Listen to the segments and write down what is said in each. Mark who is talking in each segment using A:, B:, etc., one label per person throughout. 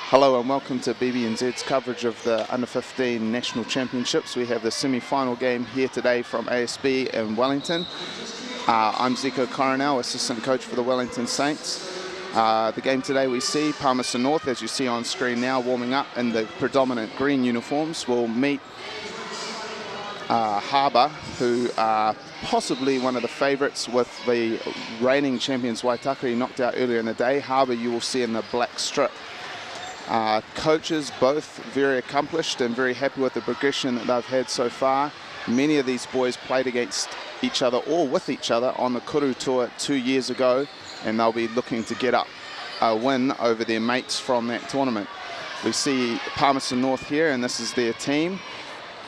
A: Hello and welcome to BBNZ's coverage of the Under-15 National Championships. We have the semi-final game here today from ASB in Wellington. I'm Zico Coronel, assistant coach for the Wellington Saints. The game today we see Palmerston North, as you see on screen now, warming up in the predominant green uniforms, will meet Harbour, who are possibly one of the favourites with the reigning champions Waitakere knocked out earlier in the day. Harbour you will see in the black strip. Coaches both very accomplished and very happy with the progression that they've had so far. Many of these boys played against each other or with each other on the Kuru Tour 2 years ago, and they'll be looking to get up a win over their mates from that tournament. We see Palmerston North here, and this is their team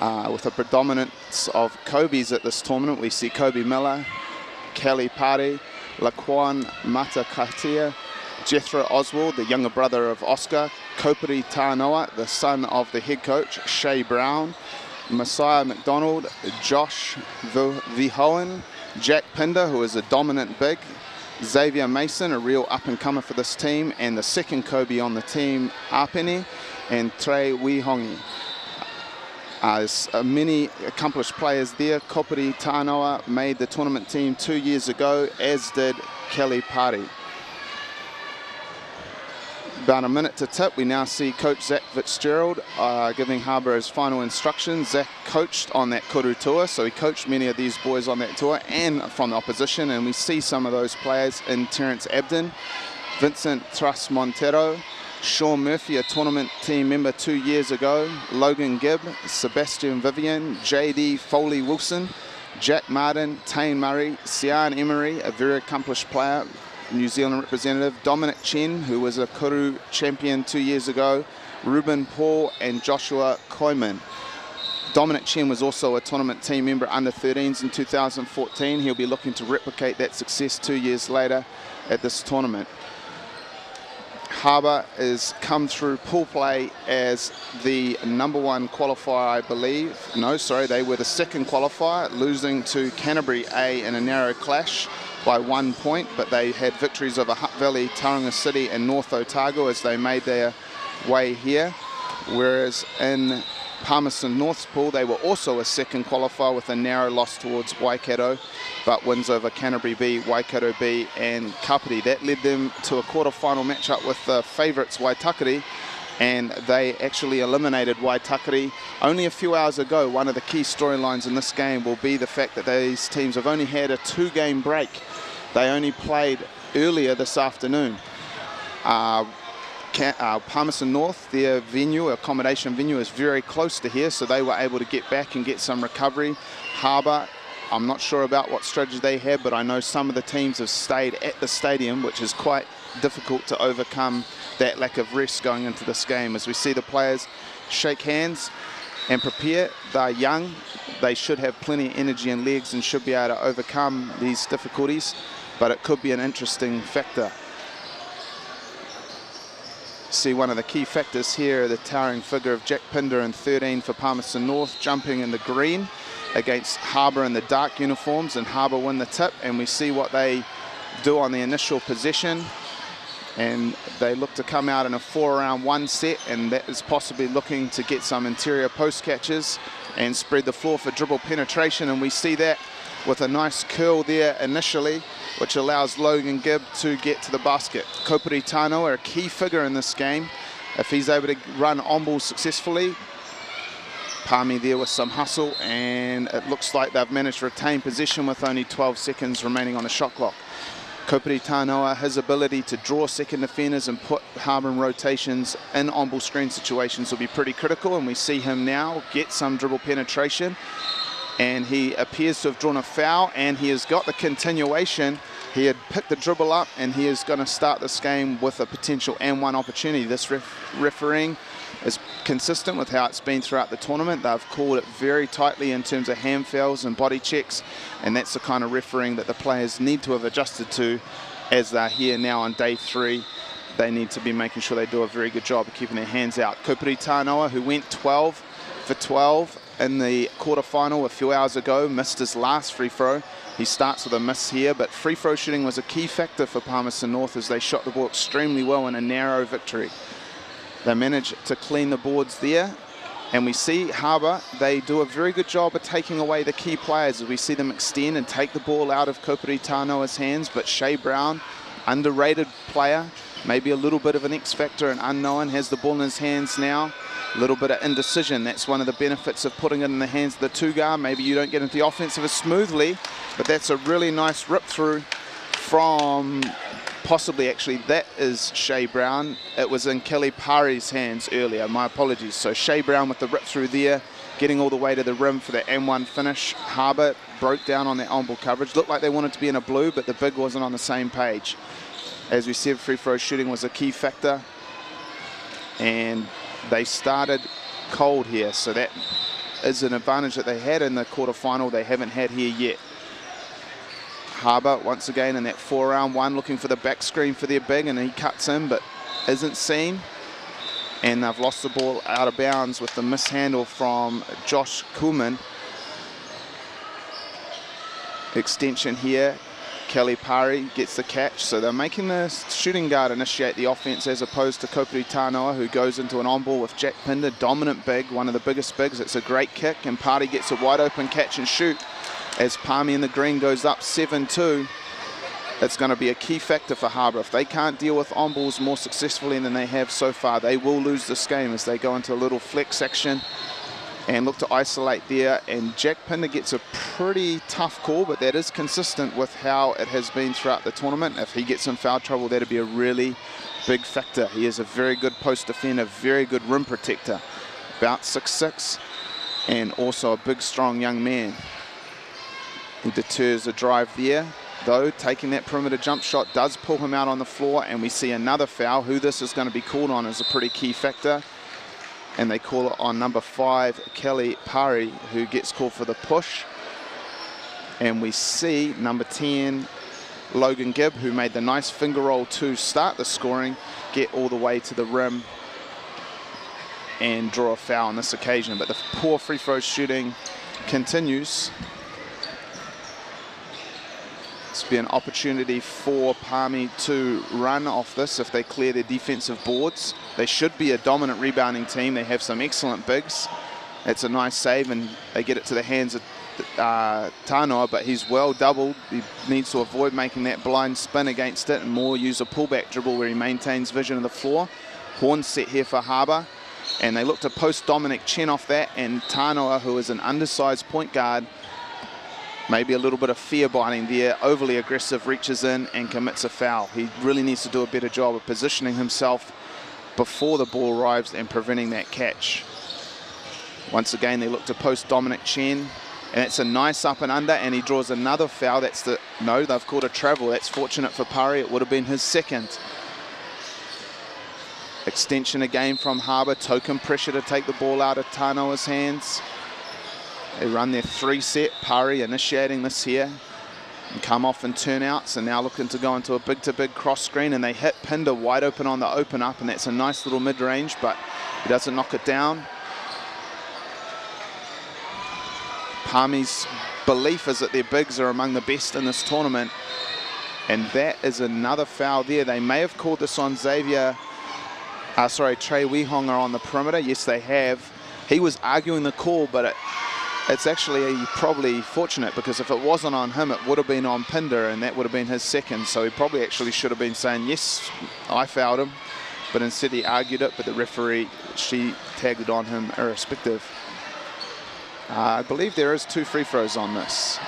A: with a predominance of Kobes at this tournament. We see Kobe Miller, Kelly Pare, Laquan Matakatia, Jethro Oswald, the younger brother of Oscar, Koperi Tānoa, the son of the head coach, Shay Brown, Messiah McDonald, Josh Vihoen, Jack Pinder, who is a dominant big, Xavier Mason, a real up-and-comer for this team, and the second Kobe on the team, Apeni, and Trey Wihongi. There's many accomplished players there. Koperi Tānoa made the tournament team 2 years ago, as did Kelly Pare. About a minute to tip, we now see Coach Zach Fitzgerald giving Harbour his final instructions. Zach coached on that Kuru Tour, so he coached many of these boys on that tour and from the opposition, and we see some of those players in Terence Abden, Vincent Truss Montero, Sean Murphy, a tournament team member 2 years ago, Logan Gibb, Sebastian Vivian, JD Foley Wilson, Jack Martin, Tane Murray, Sian Emery, a very accomplished player, New Zealand representative, Dominic Chen, who was a Kuru champion 2 years ago, Ruben Paul and Joshua Koiman. Dominic Chen was also a tournament team member under 13s in 2014. He'll be looking to replicate that success 2 years later at this tournament. Harbour has come through pool play as the #1 qualifier, I believe. No, sorry, they were the second qualifier, losing to Canterbury A in a narrow clash by 1 point, but they had victories over Hutt Valley, Tauranga City and North Otago as they made their way here. Whereas in Palmerston North's pool, they were also a second qualifier with a narrow loss towards Waikato, but wins over Canterbury B, Waikato B and Kapiti. That led them to a quarter-final matchup with the favourites Waitakere, and they actually eliminated Waitakere only a few hours ago. One of the key storylines in this game will be the fact that these teams have only had a 2-game break. They only played earlier this afternoon. Palmerston North, their venue, accommodation venue, is very close to here, so they were able to get back and get some recovery. Harbour, I'm not sure about what strategy they had, but I know some of the teams have stayed at the stadium, which is quite difficult to overcome that lack of rest going into this game. As we see the players shake hands and prepare, they're young, they should have plenty of energy and legs and should be able to overcome these difficulties, but it could be an interesting factor. See one of the key factors here, the towering figure of Jack Pinder in 13 for Palmerston North, jumping in the green against Harbour in the dark uniforms, and Harbour win the tip, and we see what they do on the initial possession, and they look to come out in a 4-round-1 set, and that is possibly looking to get some interior post catches and spread the floor for dribble penetration, and we see that with a nice curl there initially, which allows Logan Gibb to get to the basket. Koperi Tānoa, a key figure in this game. If he's able to run on ball successfully, Palmy there with some hustle, and it looks like they've managed to retain possession with only 12 seconds remaining on the shot clock. Koperi Tānoa, his ability to draw second defenders and put Harbour in rotations in on-ball screen situations will be pretty critical, and we see him now get some dribble penetration, and he appears to have drawn a foul, and he has got the continuation. He had picked the dribble up, and he is going to start this game with a potential and one opportunity. This refereeing is consistent with how it's been throughout the tournament. They've called it very tightly in terms of hand fouls and body checks, and that's the kind of refereeing that the players need to have adjusted to as they're here now on day 3. They need to be making sure they do a very good job of keeping their hands out. Koperi Tānoa, who went 12 for 12 in the quarterfinal a few hours ago, missed his last free throw. He starts with a miss here, but free throw shooting was a key factor for Palmerston North as they shot the ball extremely well in a narrow victory. They manage to clean the boards there. And we see Harbour, they do a very good job of taking away the key players as we see them extend and take the ball out of Koperi Tanoa's hands. But Shea Brown, underrated player, maybe a little bit of an X factor, an unknown, has the ball in his hands now. A little bit of indecision. That's one of the benefits of putting it in the hands of the two-guard. Maybe you don't get into the offensive as smoothly, but that's a really nice rip through from... Possibly, actually, that is Shea Brown. It was in Kelly Pari's hands earlier. My apologies. So Shea Brown with the rip through there, getting all the way to the rim for the M1 finish. Harbour broke down on that on-ball coverage. Looked like they wanted to be in a blue, but the big wasn't on the same page. As we said, free throw shooting was a key factor. And they started cold here. So that is an advantage that they had in the quarterfinal they haven't had here yet. Harbour once again in that 4-round-1 looking for the back screen for their big, and he cuts in but isn't seen, and they've lost the ball out of bounds with the mishandle from Josh Kuhlman. Extension here, Kelly Pari gets the catch, so they're making the shooting guard initiate the offense as opposed to Koperi Tanoa, who goes into an on-ball with Jack Pinder, dominant big, one of the biggest bigs. It's a great kick, and Pari gets a wide open catch and shoot. As Palmy in the green goes up 7-2, it's going to be a key factor for Harbour. If they can't deal with on-balls more successfully than they have so far, they will lose this game as they go into a little flex action and look to isolate there. And Jack Pinder gets a pretty tough call, but that is consistent with how it has been throughout the tournament. If he gets in foul trouble, that'd be a really big factor. He is a very good post defender, very good rim protector, about 6'6", and also a big, strong young man. He deters a drive there, though taking that perimeter jump shot does pull him out on the floor, and we see another foul. Who this is going to be called on is a pretty key factor, and they call it on number 5, Kelly Pari, who gets called for the push. And we see number 10, Logan Gibb, who made the nice finger roll to start the scoring, get all the way to the rim and draw a foul on this occasion. But the poor free throw shooting continues. This will be an opportunity for Palmy to run off this if they clear their defensive boards. They should be a dominant rebounding team. They have some excellent bigs. It's a nice save, and they get it to the hands of Tanoa, but he's well doubled. He needs to avoid making that blind spin against it and more use a pullback dribble where he maintains vision of the floor. Horn set here for Harbour, and they look to post Dominic Chen off that, and Tanoa, who is an undersized point guard, maybe a little bit of fear biting there, overly aggressive, reaches in and commits a foul. He really needs to do a better job of positioning himself before the ball arrives and preventing that catch. Once again, they look to post Dominic Chen, and it's a nice up and under, and he draws another foul. No, they've called a travel. That's fortunate for Pari. It would have been his second. Extension again from Harbour, token pressure to take the ball out of Tanoa's hands. They run their 3-set, Pari initiating this here, and come off in turnouts, and now looking to go into a big-to-big cross screen, and they hit Pinder wide open on the open up, and that's a nice little mid-range, but he doesn't knock it down. Palmy's belief is that their bigs are among the best in this tournament, and that is another foul there. They may have called this on Trey Wehonga on the perimeter. Yes, they have. He was arguing the call, but it's actually probably fortunate, because if it wasn't on him, it would have been on Pinder, and that would have been his second. So he probably actually should have been saying, yes, I fouled him. But instead he argued it, but the referee, she tagged on him irrespective. I believe there is 2 free throws on this.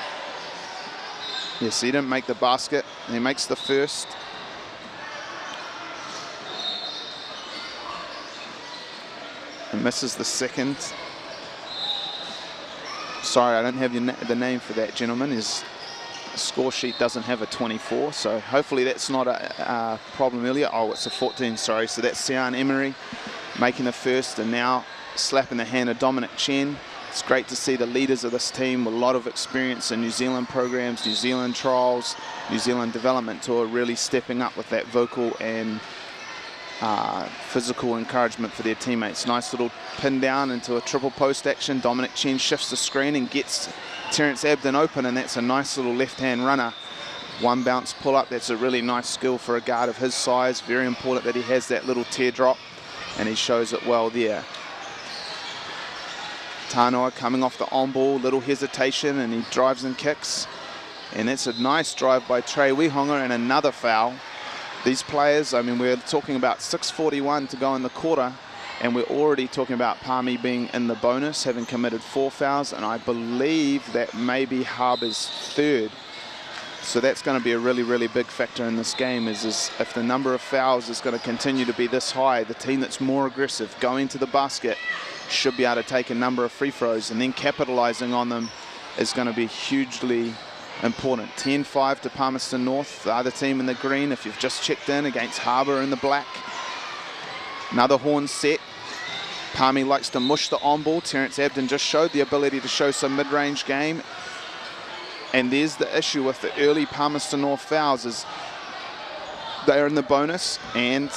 A: Yes, he didn't make the basket. He makes the first. And misses the second. Sorry, I don't have the name for that gentleman. His score sheet doesn't have a 24, so hopefully that's not a problem earlier. Oh, it's a 14, sorry. So that's Sian Emery making the first, and now slapping the hand of Dominic Chen. It's great to see the leaders of this team with a lot of experience in New Zealand programs, New Zealand trials, New Zealand development tour, really stepping up with that vocal and physical encouragement for their teammates. Nice little pin down into a triple post action. Dominic Chen shifts the screen and gets Terence Abden open, and that's a nice little left-hand runner. One bounce pull-up. That's a really nice skill for a guard of his size. Very important that he has that little teardrop. and he shows it well there. Tanoa coming off the on-ball, little hesitation, and he drives and kicks. And that's a nice drive by Trey Wihonga, and another foul. These players, I mean, we're talking about 6:41 to go in the quarter, and we're already talking about Palmy being in the bonus, having committed 4 fouls, and I believe that may be Harbour's third. So that's going to be a really, really big factor in this game, is if the number of fouls is going to continue to be this high, the team that's more aggressive, going to the basket, should be able to take a number of free throws, and then capitalizing on them is going to be hugely important. 10-5 to Palmerston North, the other team in the green, if you've just checked in, against Harbour in the black. Another horn set. Palmy likes to mush the on-ball. Terence Abden just showed the ability to show some mid-range game. And there's the issue with the early Palmerston North fouls, is they're in the bonus, and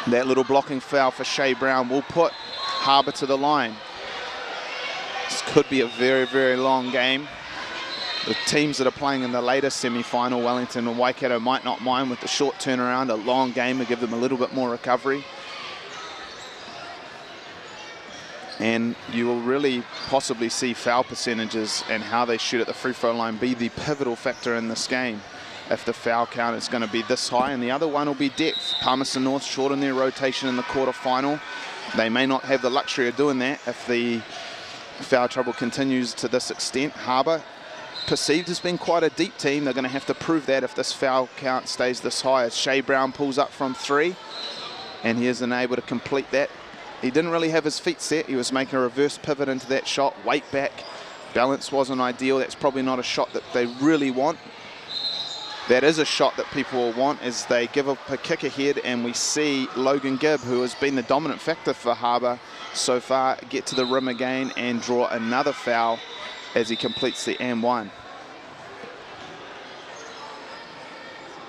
A: that little blocking foul for Shea Brown will put Harbour to the line. This could be a very, very long game. The teams that are playing in the later semi-final, Wellington and Waikato, might not mind with the short turnaround. A long game will give them a little bit more recovery. And you will really possibly see foul percentages and how they shoot at the free throw line be the pivotal factor in this game, if the foul count is going to be this high. And the other one will be depth. Palmerston North short in their rotation in the quarterfinal. They may not have the luxury of doing that if the foul trouble continues to this extent. Harbour, perceived as being quite a deep team, they're going to have to prove that if this foul count stays this high. As Shea Brown pulls up from 3, and he isn't able to complete that. He didn't really have his feet set. He was making a reverse pivot into that shot, weight back. Balance wasn't ideal. That's probably not a shot that they really want. That is a shot that people will want, as they give up a kick ahead, and we see Logan Gibb, who has been the dominant factor for Harbour so far, get to the rim again and draw another foul as he completes the and-one.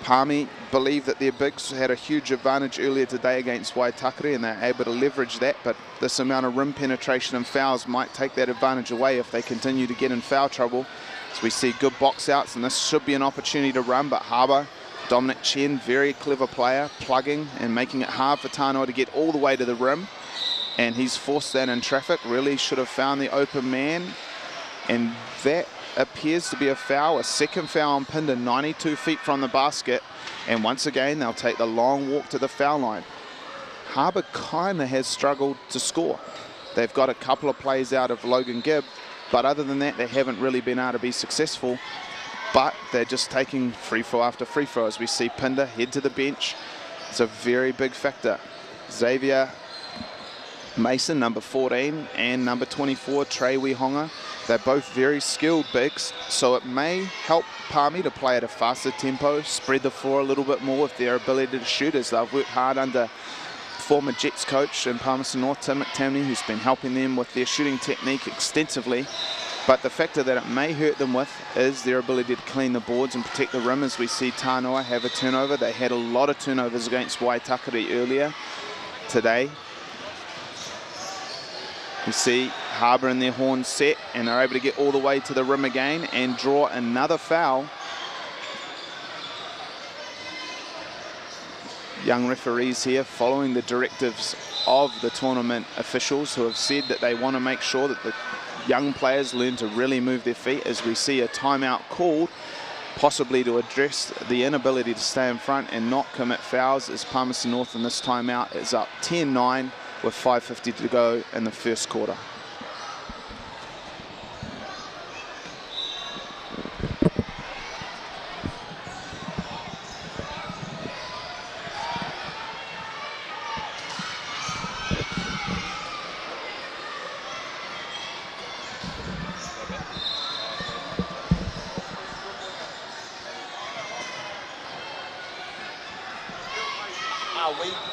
A: Palmy believe that their bigs had a huge advantage earlier today against Waitakere, and they're able to leverage that, but this amount of rim penetration and fouls might take that advantage away if they continue to get in foul trouble. So we see good box outs, and this should be an opportunity to run, but Harbour, Dominic Chen, very clever player, plugging and making it hard for Tanoa to get all the way to the rim, and he's forced that in traffic. Really should have found the open man, and that appears to be a foul, a second foul on Pinder, 92 feet from the basket, and once again they'll take the long walk to the foul line. Harbour kind of has struggled to score. They've got a couple of plays out of Logan Gibb, but other than that they haven't really been able to be successful, but they're just taking free throw after free throw. As we see Pinder head to the bench, it's a very big factor. Xavier Mason, number 14, and number 24, Trey Wihonga. They're both very skilled bigs, so it may help Palmy to play at a faster tempo, spread the floor a little bit more with their ability to shoot, as they've worked hard under former Jets coach in Palmerston North, Tim McTamney, who's been helping them with their shooting technique extensively. But the factor that it may hurt them with is their ability to clean the boards and protect the rim, as we see Tanoa have a turnover. They had a lot of turnovers against Waitakere earlier today. You see Harbour in their horn set, and they're able to get all the way to the rim again and draw another foul. Young referees here following the directives of the tournament officials, who have said that they want to make sure that the young players learn to really move their feet, as we see a timeout called, possibly to address the inability to stay in front and not commit fouls, as Palmerston North in this timeout is up 10-9 with 5:50 to go in the first quarter.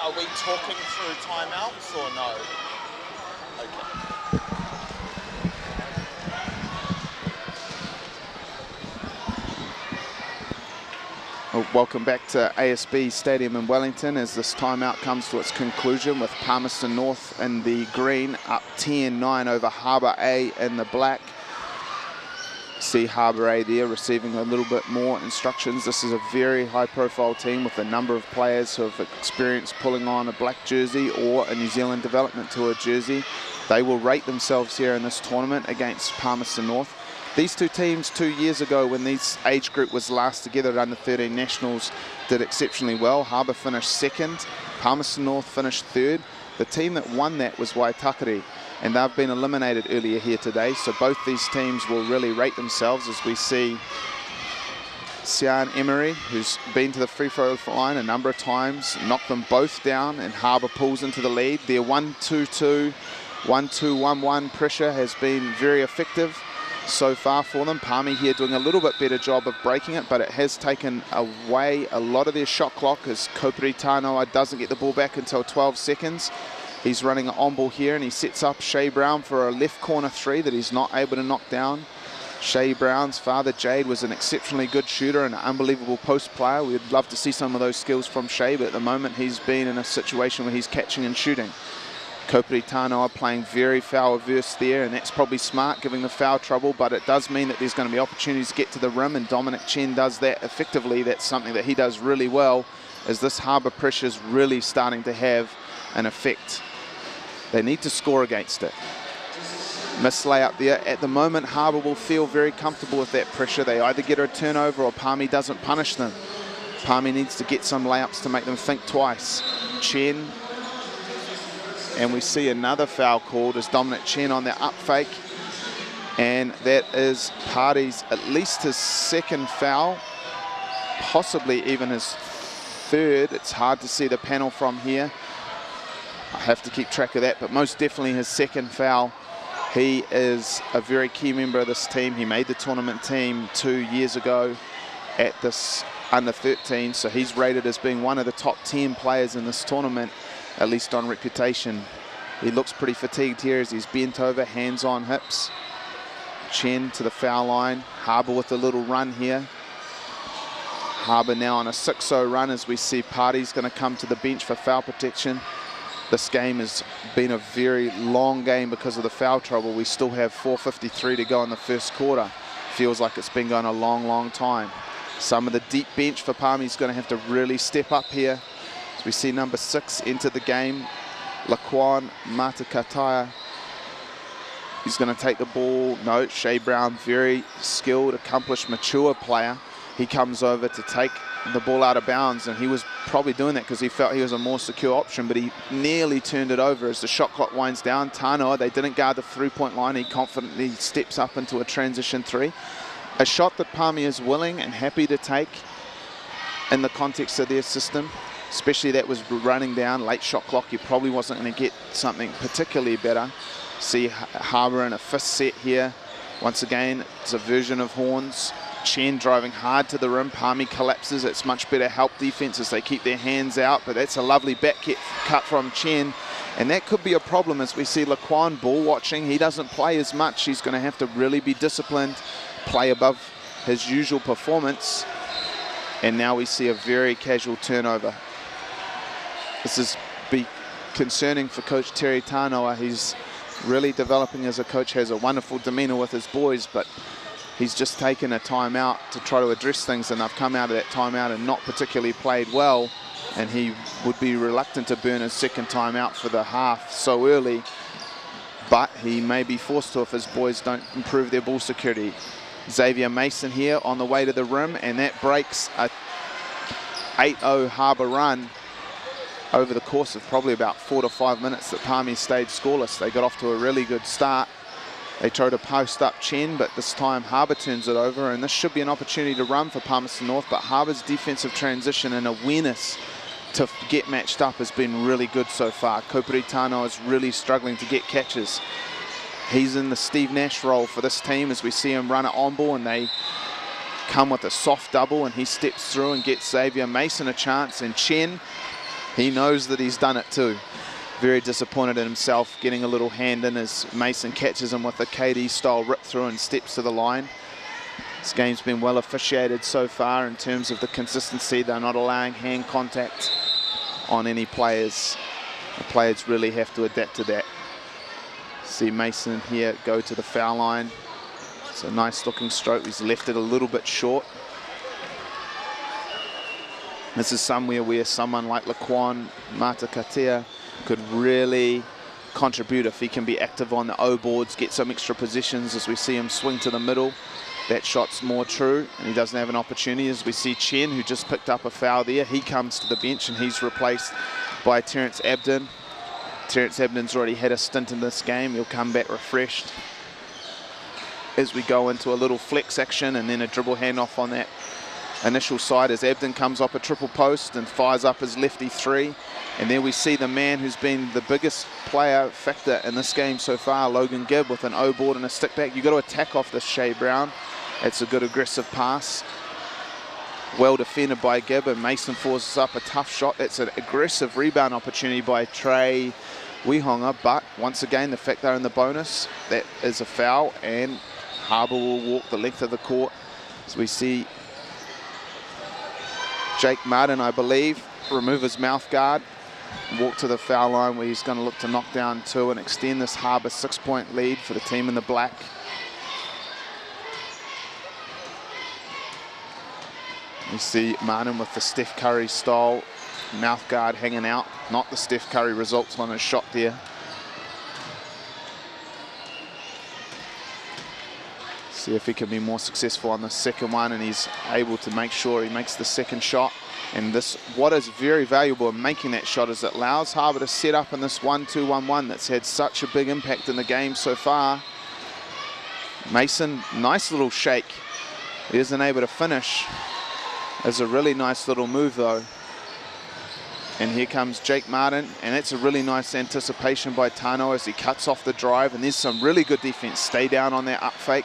B: Are we talking through timeouts or no? Okay.
A: Well, welcome back to ASB Stadium in Wellington, as this timeout comes to its conclusion with Palmerston North in the green up 10-9 over Harbour A in the black. See Harbour A there receiving a little bit more instructions. This is a very high-profile team with a number of players who have experienced pulling on a black jersey or a New Zealand Development Tour jersey. They will rate themselves here in this tournament against Palmerston North. These two teams 2 years ago, when this age group was last together at under-13 nationals, did exceptionally well. Harbour finished second, Palmerston North finished third. The team that won that was Waitakere, and they've been eliminated earlier here today, so both these teams will really rate themselves as we see Sian Emery, who's been to the free throw line a number of times, knocked them both down, and Harbour pulls into the lead. Their 1-2-2, 1-2-1-1 pressure has been very effective so far for them. Palmy here doing a little bit better job of breaking it, but it has taken away a lot of their shot clock as Koperi Tanoa doesn't get the ball back until 12 seconds. He's running an on ball here, and he sets up Shea Brown for a left corner three that he's not able to knock down. Shea Brown's father, Jade, was an exceptionally good shooter and an unbelievable post player. We'd love to see some of those skills from Shea, but at the moment he's been in a situation where he's catching and shooting. Koperi Tanoa playing very foul averse there, and that's probably smart, giving the foul trouble, but it does mean that there's going to be opportunities to get to the rim, and Dominic Chen does that effectively. That's something that he does really well, as this Harbour pressure is really starting to have an effect. They need to score against it. Miss layup there. At the moment, Harbour will feel very comfortable with that pressure. They either get a turnover or Palmy doesn't punish them. Palmy needs to get some layups to make them think twice. Chen, and we see another foul called as Dominic Chen on the up fake. And that is Party's at least his second foul, possibly even his third. It's hard to see the panel from here. I have to keep track of that, but most definitely his second foul. He is a very key member of this team. He made the tournament team 2 years ago at this under-13, so he's rated as being one of the top 10 players in this tournament, at least on reputation. He looks pretty fatigued here as he's bent over, hands on hips. Chen to the foul line. Harbour with a little run here. Harbour now on a 6-0 run as we see Party's going to come to the bench for foul protection. This game has been a very long game because of the foul trouble. We still have 4:53 to go in the first quarter. Feels like it's been going a long, long time. Some of the deep bench for Palmy's going to have to really step up here. As we see number 6 enter the game, Laquan Matakataya. He's going to take the ball. No, Shea Brown, very skilled, accomplished, mature player. He comes over to take the ball out of bounds, and he was probably doing that because he felt he was a more secure option, but he nearly turned it over as the shot clock winds down. Tanoa, they didn't guard the three-point line. He confidently steps up into a transition three. A shot that Palmy is willing and happy to take in the context of their system, especially that was running down, late shot clock. He probably wasn't going to get something particularly better. See Harbour in a fifth set here. Once again, it's a version of Horns. Chen driving hard to the rim. Palmy collapses. It's much better help defense as they keep their hands out, but that's a lovely back cut from Chen, and that could be a problem as we see Laquan ball watching. He doesn't play as much. He's going to have to really be disciplined, play above his usual performance, and now we see a very casual turnover. This is be concerning for Coach Terry Tanoa. He's really developing as a coach, has a wonderful demeanor with his boys, but he's just taken a timeout to try to address things, and they've come out of that timeout and not particularly played well, and he would be reluctant to burn his second timeout for the half so early, but he may be forced to if his boys don't improve their ball security. Xavier Mason here on the way to the rim, and that breaks a 8-0 Harbour run over the course of probably about 4 to 5 minutes that Palmy stayed scoreless. They got off to a really good start. They try to post up Chen, but this time Harbour turns it over, and this should be an opportunity to run for Palmerston North, but Harbour's defensive transition and awareness to get matched up has been really good so far. Koperi Tanoa is really struggling to get catches. He's in the Steve Nash role for this team as we see him run it on ball, and they come with a soft double, and he steps through and gets Xavier Mason a chance, and Chen, he knows that he's done it too. Very disappointed in himself, getting a little hand in as Mason catches him with a KD style rip through and steps to the line. This game's been well officiated so far in terms of the consistency. They're not allowing hand contact on any players. The players really have to adapt to that. See Mason here go to the foul line. It's a nice looking stroke. He's left it a little bit short. This is somewhere where someone like Laquan Matakatea could really contribute if he can be active on the O boards, get some extra positions as we see him swing to the middle. That shot's more true, and he doesn't have an opportunity. As we see Chen, who just picked up a foul there, he comes to the bench and he's replaced by Terence Abden. Terence Abden's already had a stint in this game. He'll come back refreshed as we go into a little flex action and then a dribble handoff on that initial side as Abden comes up a triple post and fires up his lefty three. And there we see the man who's been the biggest player factor in this game so far, Logan Gibb, with an O board and a stick back. You've got to attack off this Shea Brown. It's a good aggressive pass. Well defended by Gibb, and Mason forces up a tough shot. That's an aggressive rebound opportunity by Trey Wihonga, but once again, the fact they're in the bonus, that is a foul, and Harbour will walk the length of the court. As we see Jake Martin, I believe, remove his mouth guard, walk to the foul line where he's going to look to knock down two and extend this Harbour 6-point lead for the team in the black. You see Martin with the Steph Curry style mouth guard hanging out, not the Steph Curry results on his shot there. See if he can be more successful on the second one, and he's able to make sure he makes the second shot. And this, what is very valuable in making that shot is it allows Harbour to set up in this 1-2-1-1 that's had such a big impact in the game so far. Mason, nice little shake. He isn't able to finish. It's a really nice little move though. And here comes Jake Martin, and that's a really nice anticipation by Tano as he cuts off the drive, and there's some really good defense. Stay down on that up fake.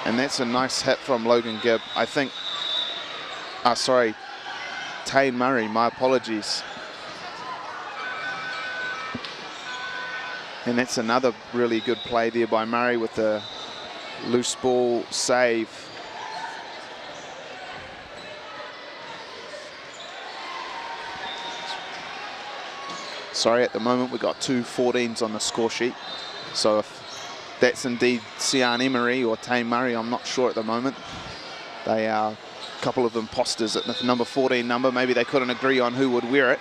A: And that's a nice hit from Logan Gibb. I think, sorry, Tane Murray, my apologies. And that's another really good play there by Murray with the loose ball save. Sorry, at the moment we've got 2 14s on the score sheet. So if that's indeed Sian Emery or Tane Murray, I'm not sure at the moment. They are a couple of imposters at the number 14 number. Maybe they couldn't agree on who would wear it.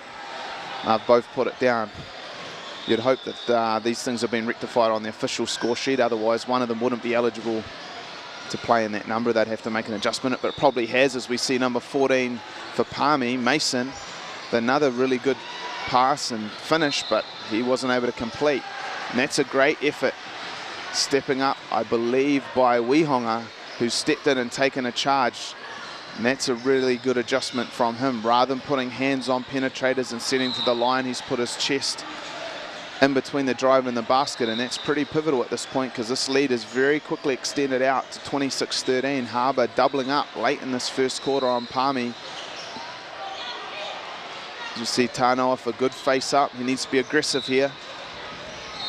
A: They've both put it down. You'd hope that these things have been rectified on the official score sheet. Otherwise, one of them wouldn't be eligible to play in that number. They'd have to make an adjustment, but it probably has, as we see number 14 for Palmy, Mason. Another really good pass and finish, but he wasn't able to complete. And that's a great effort. Stepping up, I believe, by Wihonga, who stepped in and taken a charge. And that's a really good adjustment from him. Rather than putting hands on penetrators and setting to the line, he's put his chest in between the drive and the basket, and that's pretty pivotal at this point because this lead is very quickly extended out to 26-13. Harbour doubling up late in this first quarter on Palmy. You see Tano off a good face up. He needs to be aggressive here.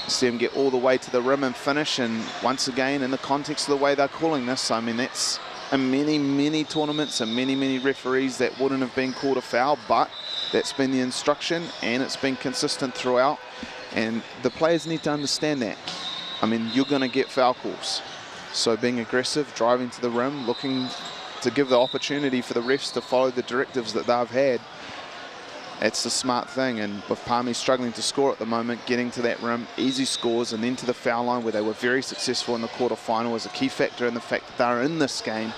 A: See him get all the way to the rim and finish, and once again, in the context of the way they're calling this, I mean, that's in many tournaments and many referees that wouldn't have been called a foul, but that's been the instruction and it's been consistent throughout, and the players need to understand that. I mean, you're going to get foul calls, so being aggressive, driving to the rim, looking to give the opportunity for the refs to follow the directives that they've had, it's the smart thing. And with Palmy struggling to score at the moment, getting to that rim, easy scores, and then to the foul line where they were very successful in the quarterfinal was a key factor in the fact that they're in this game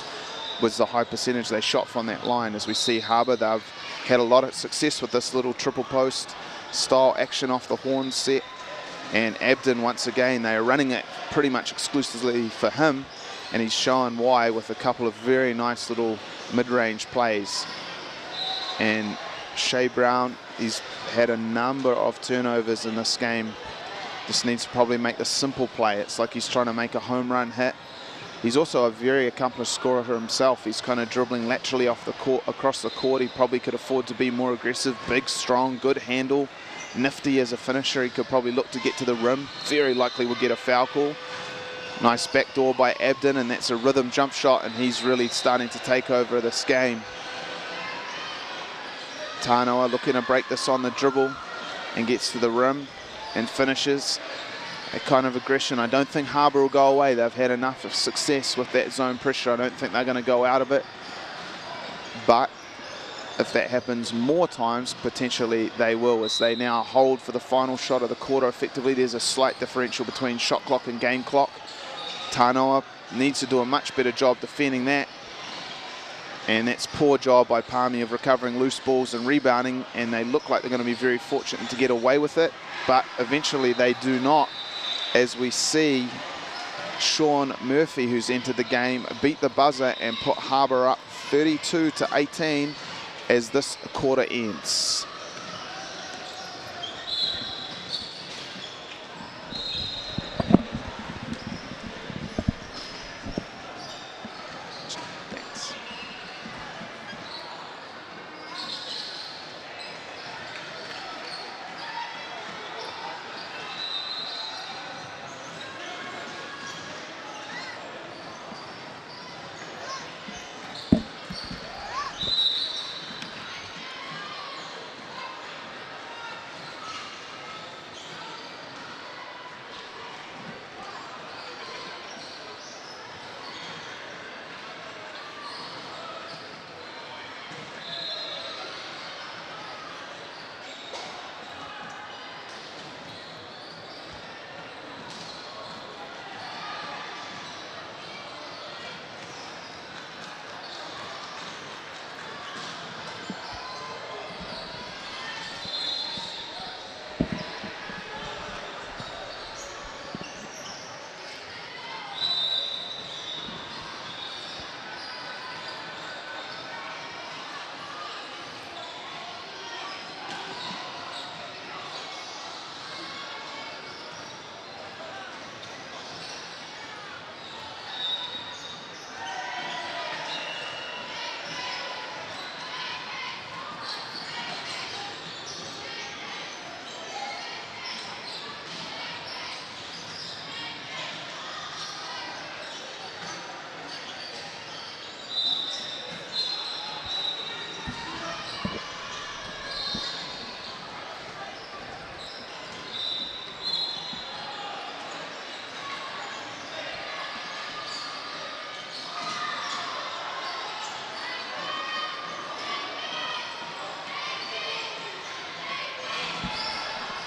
A: was the high percentage they shot from that line. As we see Harbour, they've had a lot of success with this little triple post style action off the horn set. And Abden, once again, they are running it pretty much exclusively for him, and he's shown why with a couple of very nice little mid-range plays. And Shea Brown, he's had a number of turnovers in this game. Just needs to probably make the simple play. It's like he's trying to make a home run hit. He's also a very accomplished scorer himself. He's kind of dribbling laterally off the court, across the court. He probably could afford to be more aggressive, big, strong, good handle, nifty as a finisher. He could probably look to get to the rim. Very likely will get a foul call. Nice backdoor by Abden, and that's a rhythm jump shot, and he's really starting to take over this game. Tanoa looking to break this on the dribble and gets to the rim and finishes. that kind of aggression. I don't think Harbour will go away. They've had enough of success with that zone pressure. I don't think they're going to go out of it. But if that happens more times, potentially they will, as they now hold for the final shot of the quarter. Effectively, there's a slight differential between shot clock and game clock. Tanoa needs to do a much better job defending that. And that's poor job by Palmy of recovering loose balls and rebounding, and they look like they're going to be very fortunate to get away with it, but eventually they do not, as we see Sean Murphy, who's entered the game, beat the buzzer and put Harbour up 32-18 as this quarter ends.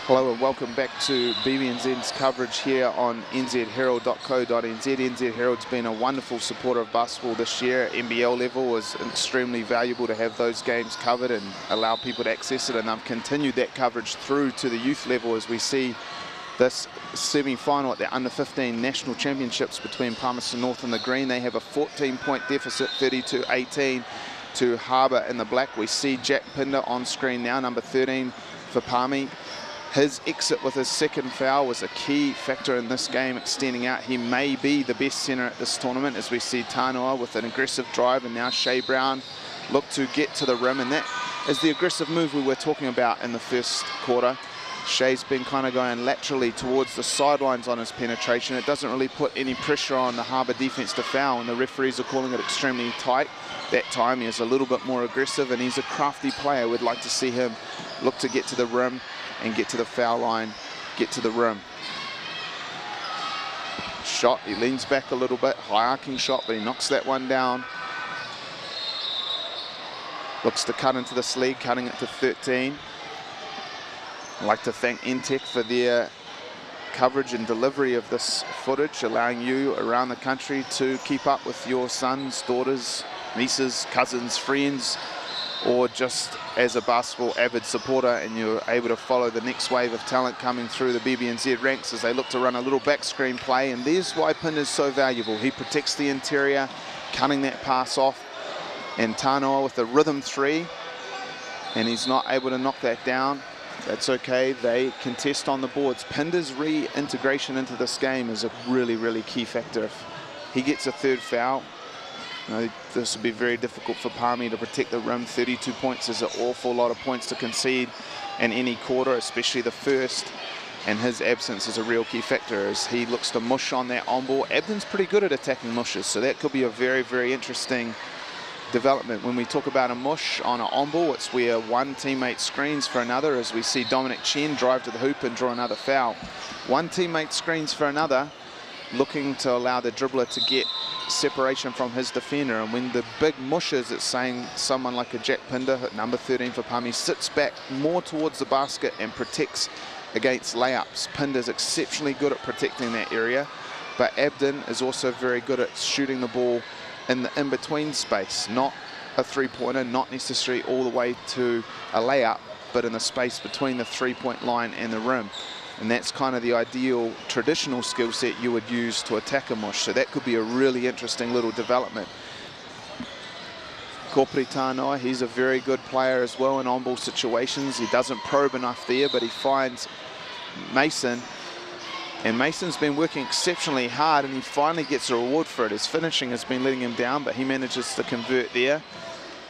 A: Hello and welcome back to BBNZ's coverage here on nzherald.co.nz. NZ Herald's been a wonderful supporter of basketball this year. NBL level was extremely valuable to have those games covered and allow people to access it, and they've continued that coverage through to the youth level as we see this semi-final at the under-15 national championships between Palmerston North and the Green. They have a 14-point deficit, 32-18 to Harbour in the black. We see Jack Pinder on screen now, number 13 for Palmy. His exit with his second foul was a key factor in this game, extending out. He may be the best centre at this tournament, as we see Tanoa with an aggressive drive, and now Shea Brown look to get to the rim, and that is the aggressive move we were talking about in the first quarter. Shea's been kind of going laterally towards the sidelines on his penetration. It doesn't really put any pressure on the Harbour defence to foul, and the referees are calling it extremely tight. That time he is a little bit more aggressive, and he's a crafty player. We'd like to see him look to get to the rim and get to the foul line, get to the rim. Shot, he leans back a little bit, high arcing shot, but he knocks that one down. Looks to cut into this lead, cutting it to 13. I'd like to thank NTech for their coverage and delivery of this footage, allowing you around the country to keep up with your sons, daughters, nieces, cousins, friends, or just as a basketball avid supporter, and you're able to follow the next wave of talent coming through the BBNZ ranks as they look to run a little back screen play. And there's why Pinder is so valuable. He protects the interior, cutting that pass off, and Tanoa with a rhythm three, and he's not able to knock that down. That's okay, they contest on the boards. Pinder's reintegration into this game is a really, really key factor. If he gets a third foul, this will be very difficult for Palmy to protect the rim. 32 points is an awful lot of points to concede in any quarter, especially the first, and his absence is a real key factor as he looks to mush on that on ball. Abden's pretty good at attacking mushes, so that could be a very, very interesting development. When we talk about a mush on an on-ball, it's where one teammate screens for another, as we see Dominic Chen drive to the hoop and draw another foul. One teammate screens for another, looking to allow the dribbler to get separation from his defender. And when the big mushes, it's saying someone like a Jack Pinder, number 13 for Palmy, sits back more towards the basket and protects against layups. Pinder's exceptionally good at protecting that area, but Abden is also very good at shooting the ball in the in-between space, not a three-pointer, not necessarily all the way to a layup, but in the space between the three-point line and the rim. And that's kind of the ideal traditional skill set you would use to attack a mush. So that could be a really interesting little development. Kopri Tanoa, he's a very good player as well in on-ball situations. He doesn't probe enough there, but he finds Mason. And Mason's been working exceptionally hard, and he finally gets a reward for it. His finishing has been letting him down, but he manages to convert there.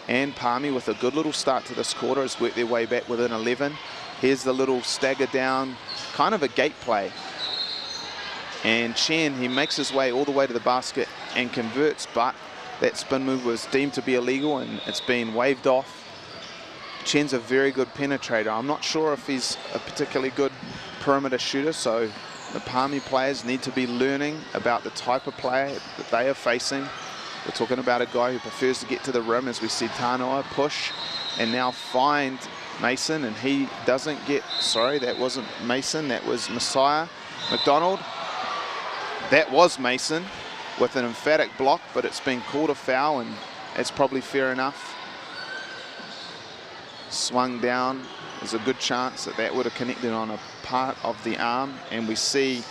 A: And Palmy, with a good little start to this quarter, has worked their way back within 11. Here's the little stagger down, kind of a gate play. And Chen, he makes his way all the way to the basket and converts, but that spin move was deemed to be illegal and it's been waved off. Chen's a very good penetrator. I'm not sure if he's a particularly good perimeter shooter, so the Palmy players need to be learning about the type of player that they are facing. We're talking about a guy who prefers to get to the rim, as we see Tanoa push and now find Mason, and he doesn't get, sorry, that wasn't Mason, that was Messiah McDonald. That was Mason with an emphatic block, but it's been called a foul, and it's probably fair enough. Swung down. There's a good chance that that would have connected on a part of the arm, and we see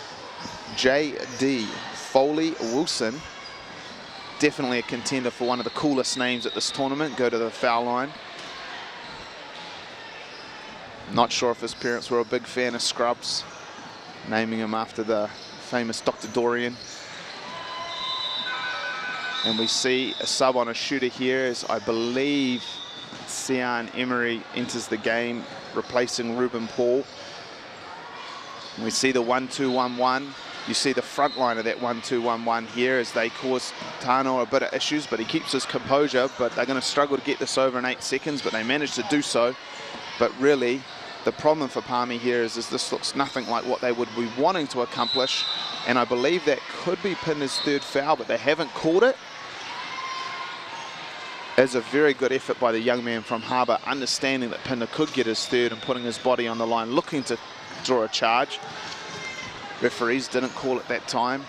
A: J.D. Foley Wilson, definitely a contender for one of the coolest names at this tournament, go to the foul line. Not sure if his parents were a big fan of Scrubs, naming him after the famous Dr. Dorian. And we see a sub on a shooter here, as I believe Sian Emery enters the game, replacing Ruben Paul. And we see the 1-2-1-1. You see the front line of that 1-2-1-1 here, as they cause Tano a bit of issues, but he keeps his composure. But they're going to struggle to get this over in 8 seconds, but they manage to do so. But really, the problem for Palmy here is this looks nothing like what they would be wanting to accomplish. And I believe that could be Pinder's third foul, but they haven't called it. It's a very good effort by the young man from Harbour, understanding that Pinder could get his third and putting his body on the line, looking to draw a charge. Referees didn't call it that time.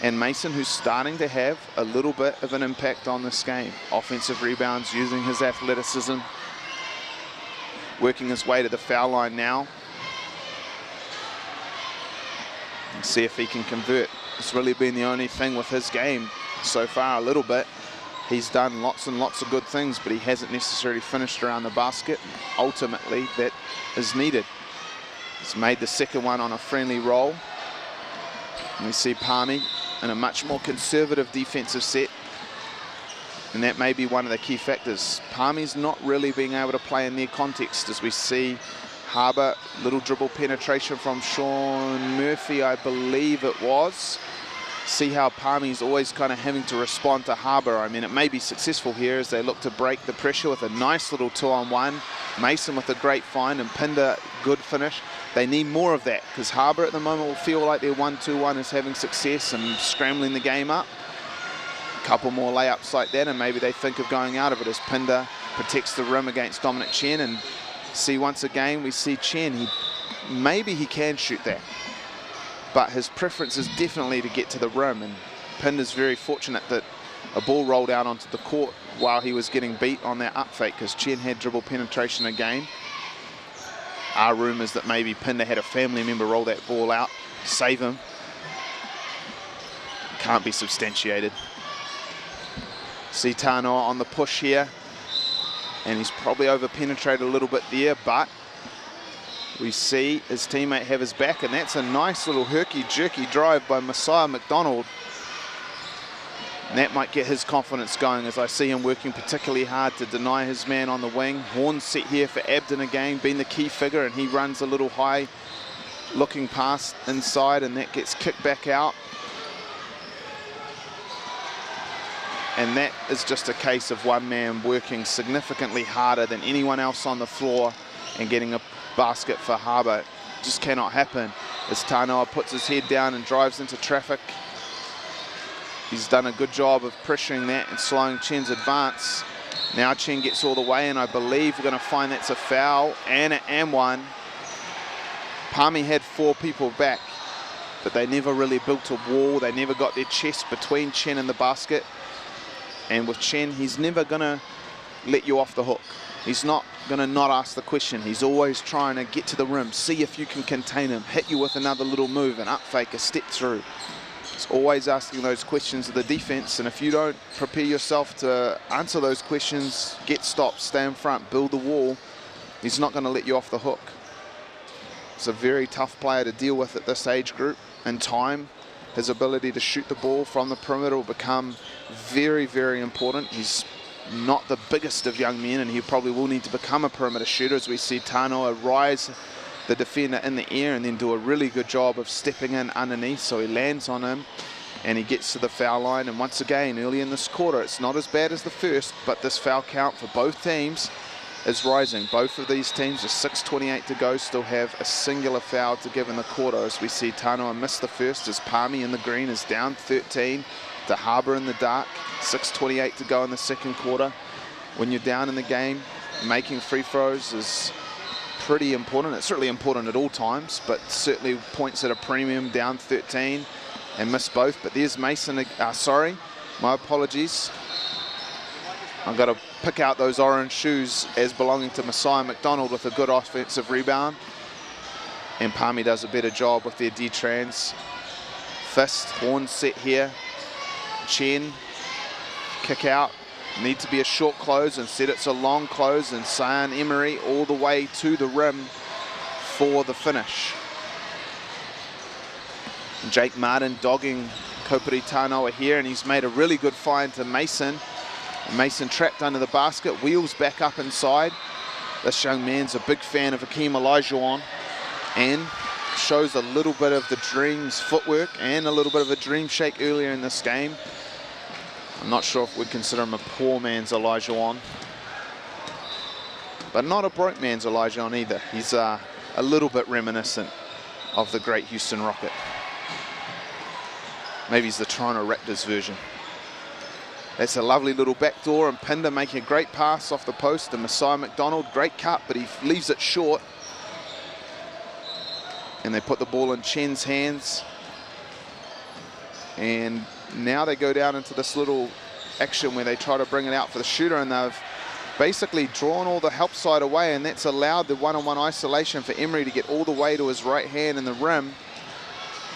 A: And Mason, who's starting to have a little bit of an impact on this game. Offensive rebounds, using his athleticism. Working his way to the foul line now. And see if he can convert. It's really been the only thing with his game so far, a little bit. He's done lots and lots of good things, but he hasn't necessarily finished around the basket. Ultimately, that is needed. He's made the second one on a friendly roll. And we see Palmy in a much more conservative defensive set. And that may be one of the key factors. Palmy's not really being able to play in their context, as we see Harbour, little dribble penetration from Sean Murphy, I believe it was. See how Palmy's always kind of having to respond to Harbour. I mean, it may be successful here as they look to break the pressure with a nice little 2-on-1. Mason with a great find, and Pinder, good finish. They need more of that, because Harbour at the moment will feel like their 1-2-1 is having success and scrambling the game up. A couple more layups like that, and maybe they think of going out of it, as Pinder protects the rim against Dominic Chen. And see, once again, we see Chen, maybe he can shoot that, but his preference is definitely to get to the rim. And Pinder's very fortunate that a ball rolled out onto the court while he was getting beat on that up fake, because Chen had dribble penetration again. Are rumours that maybe Pinder had a family member roll that ball out, save him. Can't be substantiated. See Tanoa on the push here, and he's probably over penetrated a little bit there, but we see his teammate have his back, and that's a nice little herky-jerky drive by Messiah McDonald. And that might get his confidence going, as I see him working particularly hard to deny his man on the wing. Horn set here for Abden again, being the key figure, and he runs a little high looking pass inside, and that gets kicked back out. And that is just a case of one man working significantly harder than anyone else on the floor and getting a basket for Harbour. Just cannot happen as Tanoa puts his head down and drives into traffic. He's done a good job of pressuring that and slowing Chen's advance. Now Chen gets all the way, and I believe we're going to find that's a foul and one. Palmy had 4 people back, but they never really built a wall. They never got their chest between Chen and the basket. And with Chen, he's never going to let you off the hook. He's not going to not ask the question. He's always trying to get to the rim, see if you can contain him, hit you with another little move, an up fake, a step through. He's always asking those questions of the defense, and if you don't prepare yourself to answer those questions, get stopped, stay in front, build the wall, he's not going to let you off the hook. It's a very tough player to deal with at this age group. In time, his ability to shoot the ball from the perimeter will become very, very important. He's not the biggest of young men, and he probably will need to become a perimeter shooter, as we see Tanoa rise the defender in the air and then do a really good job of stepping in underneath, so he lands on him and he gets to the foul line. And once again, early in this quarter, it's not as bad as the first, but this foul count for both teams is rising. Both of these teams, with 6:28 to go, still have a singular foul to give in the quarter, as we see Tanoa miss the first as Palmy in the green is down 13 to Harbour in the dark. 6:28 to go in the second quarter. When you're down in the game, making free throws is pretty important. It's certainly important at all times, but certainly points at a premium, down 13 and miss both. But there's Mason, sorry, my apologies. I've got to pick out those orange shoes as belonging to Messiah McDonald with a good offensive rebound. And Palmy does a better job with their D-trans. Fist, horn set here. Chen, kick out. Need to be a short close, instead it's a long close, and Cyan Emery all the way to the rim for the finish. Jake Martin dogging Koperi Tanoa here, and he's made a really good find to Mason. Mason trapped under the basket, wheels back up inside. This young man's a big fan of Akeem Olajuwon and shows a little bit of the Dream's footwork and a little bit of a dream shake earlier in this game. I'm not sure if we'd consider him a poor man's Olajuwon, but not a broke man's Olajuwon either. He's a little bit reminiscent of the great Houston Rocket. Maybe he's the Toronto Raptors version. That's a lovely little backdoor, and Pinder making a great pass off the post, and Messiah McDonald, great cut, but he leaves it short. And they put the ball in Chen's hands. And now they go down into this little action where they try to bring it out for the shooter, and they've basically drawn all the help side away, and that's allowed the one-on-one isolation for Emery to get all the way to his right hand in the rim.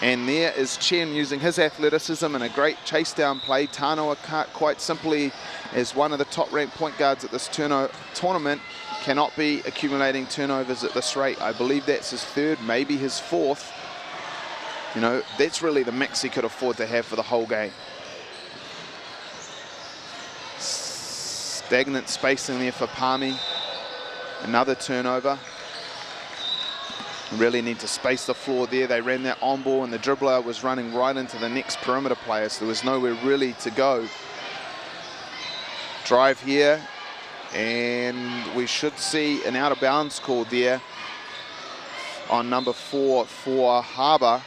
A: And there is Chen using his athleticism and a great chase down play. Tanoa, quite simply, as one of the top ranked point guards at this tournament, cannot be accumulating turnovers at this rate. I believe that's his third, maybe his fourth. You know, that's really the max he could afford to have for the whole game. Stagnant spacing there for Palmy. Another turnover. Really need to space the floor there. They ran that on ball, and the dribbler was running right into the next perimeter player, so there was nowhere really to go. Drive here, and we should see an out of bounds call there on number 4 for Harbour.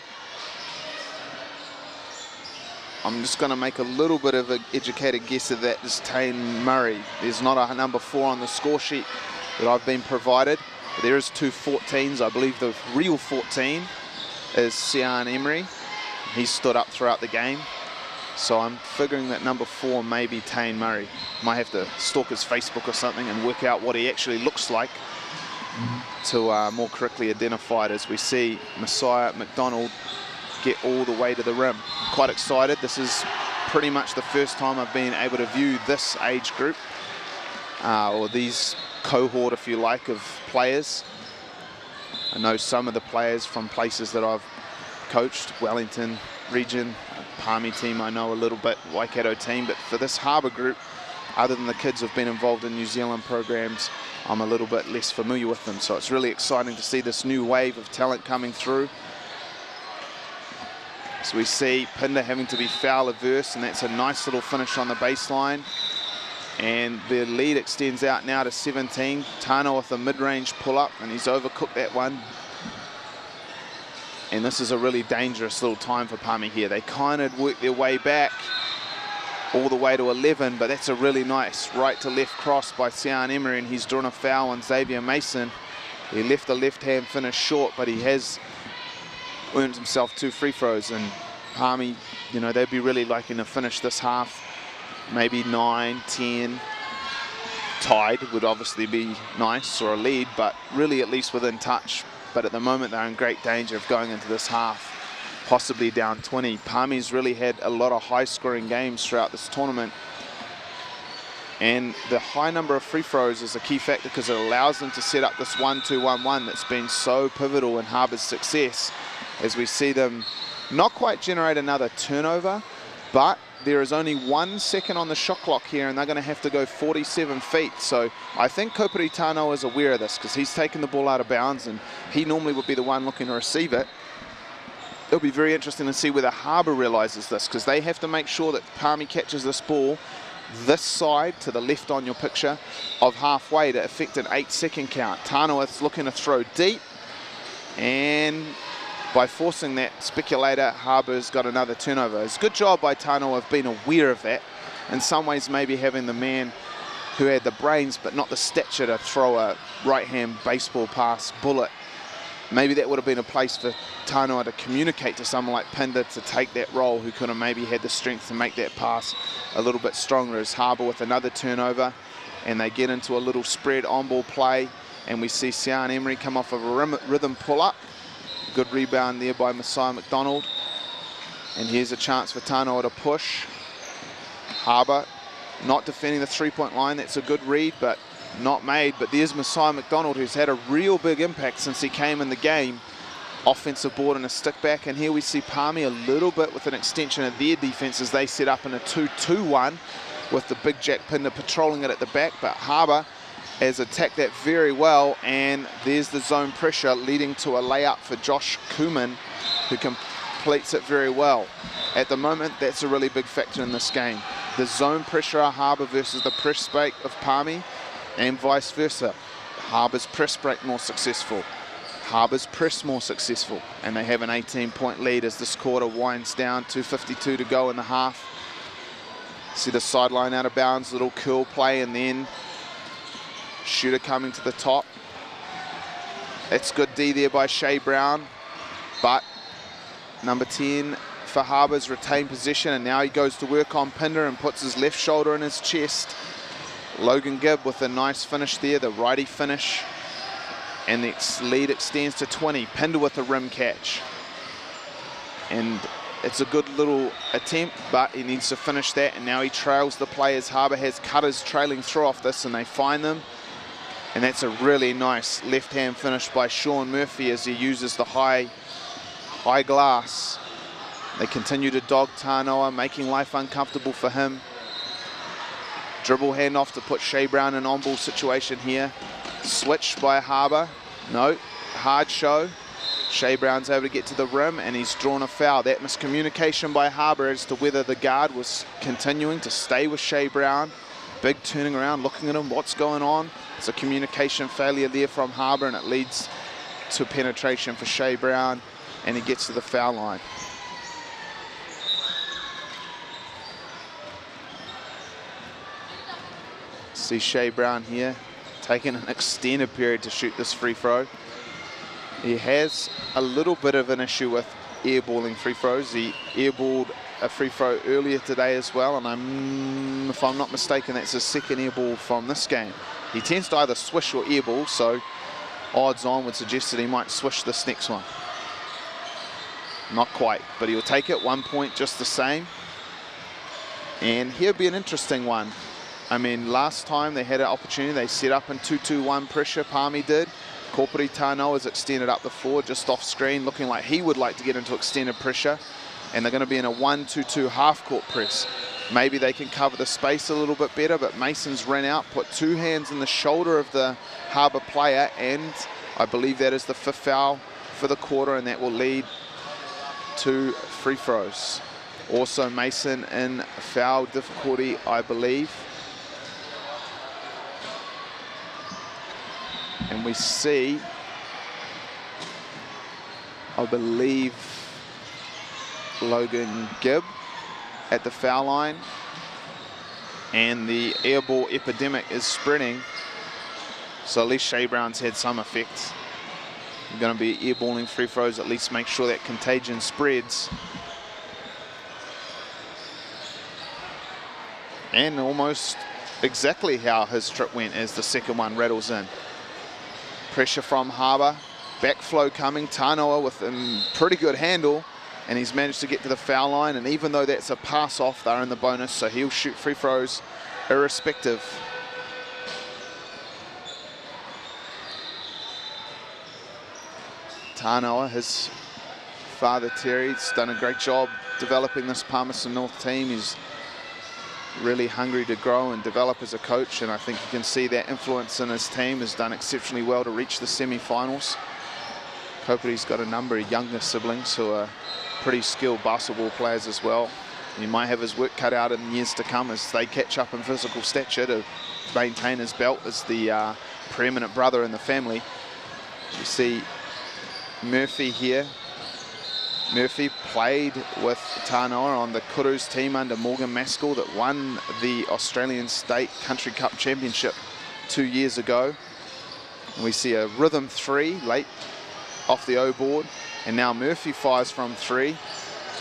A: I'm just going to make a little bit of an educated guess at that. Is Tane Murray. There's not a number 4 on the score sheet that I've been provided. There is 2 14s. I believe the real 14 is Cyan Emery. He's stood up throughout the game. So I'm figuring that number 4 may be Tane Murray. Might have to stalk his Facebook or something and work out what he actually looks like to more correctly identify it, as we see Messiah McDonald get all the way to the rim. I'm quite excited. This is pretty much the first time I've been able to view this age group, or these cohort, if you like, of players. I know some of the players from places that I've coached, Wellington region, Palmy team I know a little bit, Waikato team, but for this Harbour group, other than the kids who've been involved in New Zealand programs, I'm a little bit less familiar with them. So it's really exciting to see this new wave of talent coming through. So we see Pinder having to be foul averse, and that's a nice little finish on the baseline. And their lead extends out now to 17. Tano with a mid-range pull-up, and he's overcooked that one. And this is a really dangerous little time for Palmy here. They kind of work their way back all the way to 11, but that's a really nice right to left cross by Sian Emery, and he's drawn a foul on Xavier Mason. He left the left-hand finish short, but he has earned himself 2 free throws, and Palmy, you know, they'd be really liking to finish this half maybe 9, 10. Tied would obviously be nice, or a lead, but really at least within touch. But at the moment they're in great danger of going into this half possibly down 20. Palmy's really had a lot of high-scoring games throughout this tournament, and the high number of free throws is a key factor because it allows them to set up this 1-2-1-1 that's been so pivotal in Harbour's success, as we see them not quite generate another turnover, but there is only 1 second on the shot clock here, and they're going to have to go 47 feet. So I think Koperi Tano is aware of this because he's taken the ball out of bounds, and he normally would be the one looking to receive it. It'll be very interesting to see whether Harbour realises this, because they have to make sure that Palmy catches this ball this side to the left on your picture of halfway to affect an 8-second count. Tano is looking to throw deep, and by forcing that speculator, Harbour's got another turnover. It's a good job by Tano of being aware of that. In some ways, maybe having the man who had the brains but not the stature to throw a right-hand baseball pass bullet. Maybe that would have been a place for Tano to communicate to someone like Pinder to take that role, who could have maybe had the strength to make that pass a little bit stronger. As Harbour with another turnover, and they get into a little spread on-ball play, and we see Sian Emery come off of a rhythm pull-up. Good rebound there by Messiah McDonald. And here's a chance for Tano to push. Harbour not defending the three-point line. That's a good read, but not made. But there's Messiah McDonald, who's had a real big impact since he came in the game. Offensive board and a stick back. And here we see Palmy a little bit with an extension of their defense as they set up in a 2-2-1 with the big Jack Pinder patrolling it at the back. But Harbour has attacked that very well, and there's the zone pressure leading to a layup for Josh Kuman, who completes it very well. At the moment, that's a really big factor in this game. The zone pressure of Harbour versus the press break of Palmy, and vice versa. Harbour's press break more successful. Harbour's press more successful, and they have an 18-point lead as this quarter winds down. 2:52 to go in the half. See the sideline out of bounds, little curl play, and then shooter coming to the top. That's good D there by Shea Brown, but number 10 for Harbour's retained possession, and now he goes to work on Pinder and puts his left shoulder in his chest. Logan Gibb with a nice finish there, the righty finish, and the lead extends to 20. Pinder with a rim catch, and it's a good little attempt, but he needs to finish that, and now he trails the play as Harbour has cutters trailing through off this, and they find them. And that's a really nice left-hand finish by Sean Murphy as he uses the high glass. They continue to dog Tanoa, making life uncomfortable for him. Dribble handoff to put Shea Brown in an on-ball situation here. Switch by Harbour. No, hard show. Shea Brown's able to get to the rim, and he's drawn a foul. That miscommunication by Harbour as to whether the guard was continuing to stay with Shea Brown. Big turning around, looking at him, what's going on? It's a communication failure there from Harbour, and it leads to penetration for Shea Brown, and he gets to the foul line. See Shea Brown here taking an extended period to shoot this free throw. He has a little bit of an issue with airballing free throws. He airballed a free throw earlier today as well, and if I'm not mistaken, that's his second airball from this game. He tends to either swish or airball, so odds on would suggest that he might swish this next one. Not quite, but he'll take it. 1 point just the same. And here'll be an interesting one. I mean, last time they had an opportunity, they set up in 2-2-1 pressure, Palmy did. Koperi Tano has extended up the floor just off screen, looking like he would like to get into extended pressure. And they're going to be in a 1-2-2 half-court press. Maybe they can cover the space a little bit better, but Mason's ran out, put 2 hands in the shoulder of the Harbour player, and I believe that is the 5th foul for the quarter, and that will lead 2 free throws. Also Mason in foul difficulty, I believe. And we see, I believe, Logan Gibb at the foul line. And the airball epidemic is spreading. So at least Shea Brown's had some effect. You're going to be airballing free throws, at least make sure that contagion spreads. And almost exactly how his trip went as the second one rattles in. Pressure from Harbour, backflow coming, Tanoa with a pretty good handle, and he's managed to get to the foul line, and even though that's a pass off, they're in the bonus, so he'll shoot free throws irrespective. Tanoa, his father Terry's done a great job developing this Palmerston North team. He's really hungry to grow and develop as a coach, and I think you can see that influence in his team. Has done exceptionally well to reach the semi-finals. Kopiti's got a number of younger siblings who are pretty skilled basketball players as well. He might have his work cut out in years to come as they catch up in physical stature to maintain his belt as the preeminent brother in the family. You see Murphy here. Murphy played with Tanoa on the Kurus team under Morgan Maskell that won the Australian State Country Cup Championship 2 years ago. And we see a rhythm 3 late off the O board, and now Murphy fires from 3,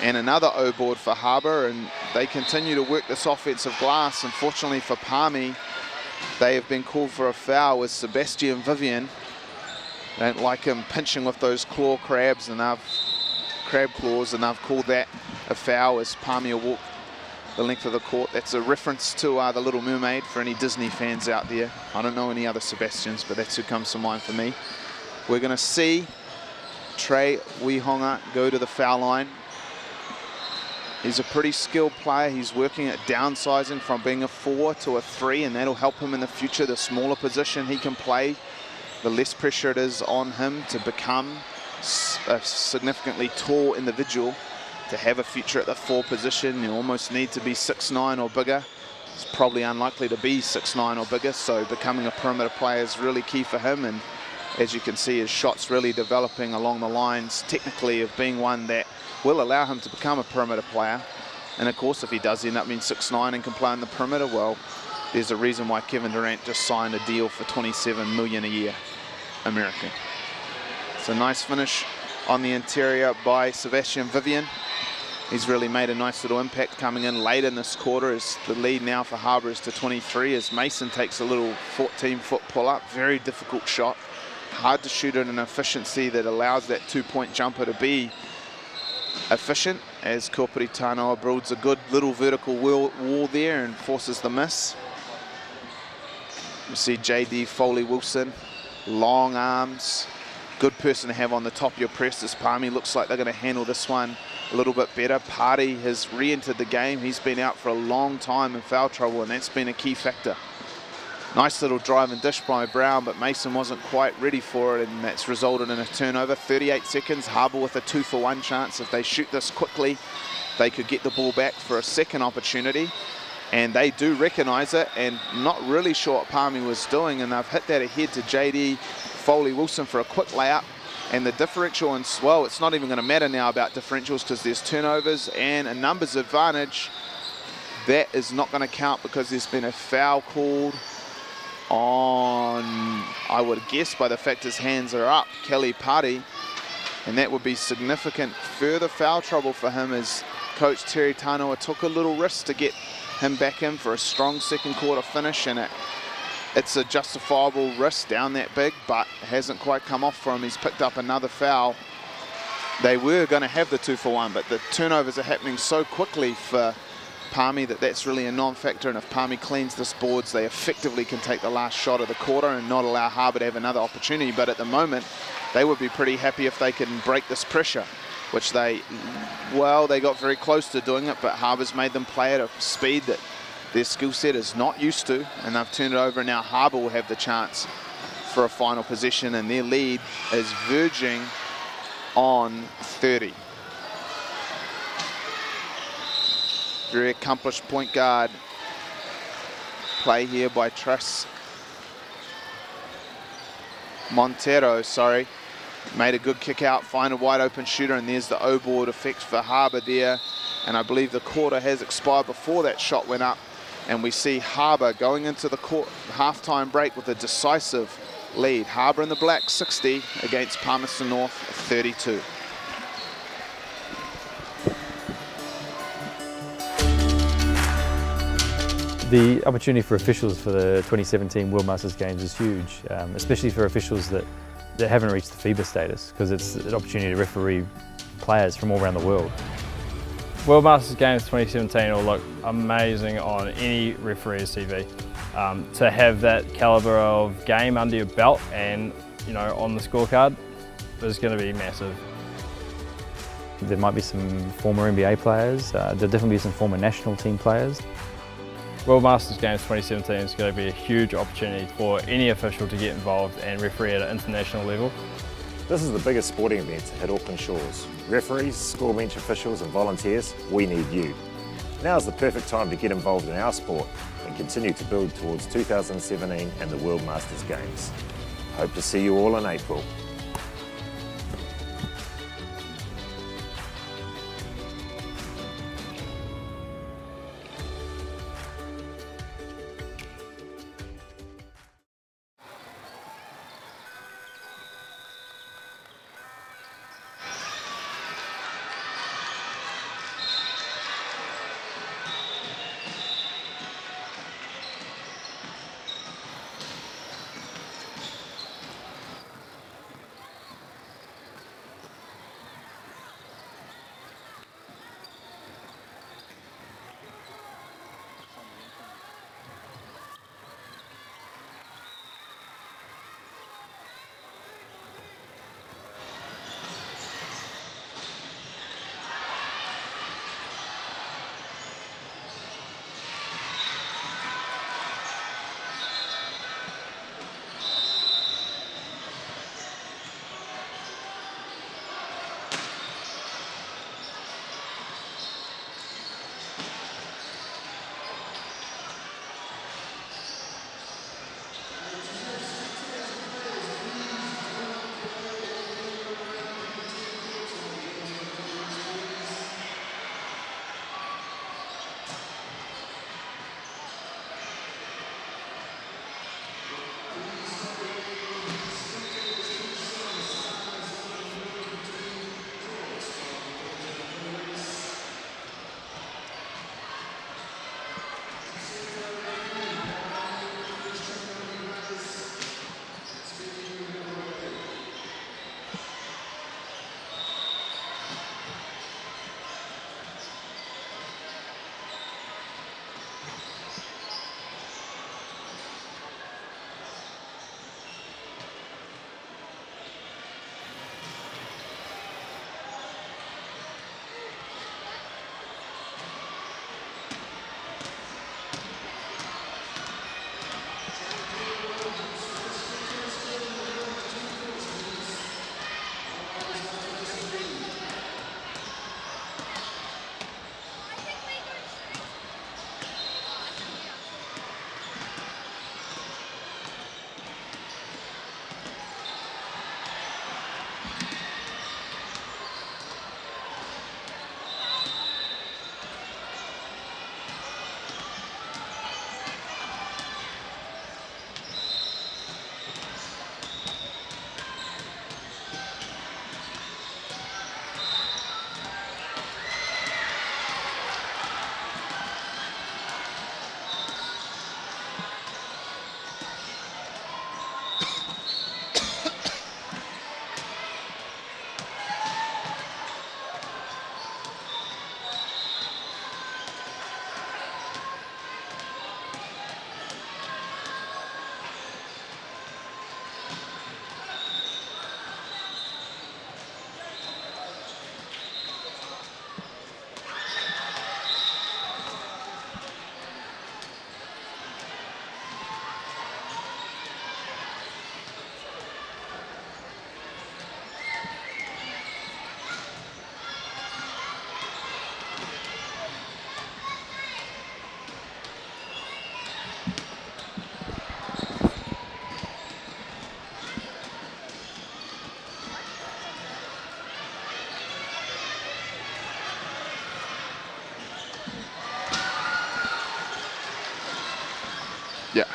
A: and another O board for Harbour, and they continue to work this offensive glass. Unfortunately for Palmy, they have been called for a foul with Sebastian Vivian. They don't like him pinching with those claw crabs, and crab claws, and they've called that a foul as Palmy will walk the length of the court. That's a reference to The Little Mermaid for any Disney fans out there. I don't know any other Sebastians, but that's who comes to mind for me. We're going to see Trey Wihonga go to the foul line. He's a pretty skilled player. He's working at downsizing from being a 4 to a 3, and that'll help him in the future. The smaller position he can play, the less pressure it is on him to become a significantly tall individual. To have a future at the 4 position, you almost need to be 6'9" or bigger. It's probably unlikely to be 6'9" or bigger, so becoming a perimeter player is really key for him. And as you can see, his shot's really developing along the lines technically of being one that will allow him to become a perimeter player. And of course, if he does end up being 6'9" and can play on the perimeter, well, there's a reason why Kevin Durant just signed a deal for $27 million a year, American. It's a nice finish on the interior by Sebastian Vivian. He's really made a nice little impact coming in late in this quarter, as the lead now for Harbour is to 23, as Mason takes a little 14-foot pull-up. Very difficult shot. Hard to shoot at an efficiency that allows that 2-point jumper to be efficient, as Kopiti Tanoa builds a good little vertical wall there and forces the miss. You see JD Foley-Wilson, long arms, good person to have on the top of your press. As Palmy looks like they're going to handle this one a little bit better. Party has re-entered the game. He's been out for a long time in foul trouble, and that's been a key factor. Nice little drive and dish by Brown, but Mason wasn't quite ready for it, and that's resulted in a turnover. 38 seconds, Harbour with a 2-for-1 chance. If they shoot this quickly, they could get the ball back for a second opportunity, and they do recognise it, and not really sure what Palmy was doing, and they've hit that ahead to JD Foley-Wilson for a quick layup. And the differential, and well, it's not even going to matter now about differentials because there's turnovers and a numbers advantage. That is not going to count because there's been a foul called on, I would guess by the fact his hands are up, Kelly Party, and that would be significant further foul trouble for him, as Coach Terry Tanoa took a little risk to get him back in for a strong second quarter finish, and it's a justifiable risk down that big, but it hasn't quite come off for him. He's picked up another foul. They were going to have the 2-for-1, but the turnovers are happening so quickly for Palmy that that's really a non-factor, and if Palmy cleans this boards, they effectively can take the last shot of the quarter and not allow Harbour to have another opportunity. But at the moment, they would be pretty happy if they can break this pressure, which they got very close to doing it, but Harbour's made them play at a speed that their skill set is not used to, and they've turned it over, and now Harbour will have the chance for a final possession, and their lead is verging on 30. Very accomplished point guard play here by Tris Montero, sorry. Made a good kick out, find a wide open shooter, and there's the O-board effect for Harbour there. And I believe the quarter has expired before that shot went up. And we see Harbour going into the halftime break with a decisive lead. Harbour in the black, 60 against Palmerston North, 32.
C: The opportunity for officials for the 2017 World Masters Games is huge, especially for officials that haven't reached the FIBA status, because it's an opportunity to referee players from all around the world.
D: World Masters Games 2017 will look amazing on any referee's CV. To have that calibre of game under your belt and on the scorecard is going to be massive.
C: There might be some former NBA players, there'll definitely be some former national team players.
D: World Masters Games 2017 is going to be a huge opportunity for any official to get involved and referee at an international level.
E: This is the biggest sporting event to hit Auckland shores. Referees, score bench officials and volunteers, we need you. Now is the perfect time to get involved in our sport and continue to build towards 2017 and the World Masters Games. Hope to see you all in April.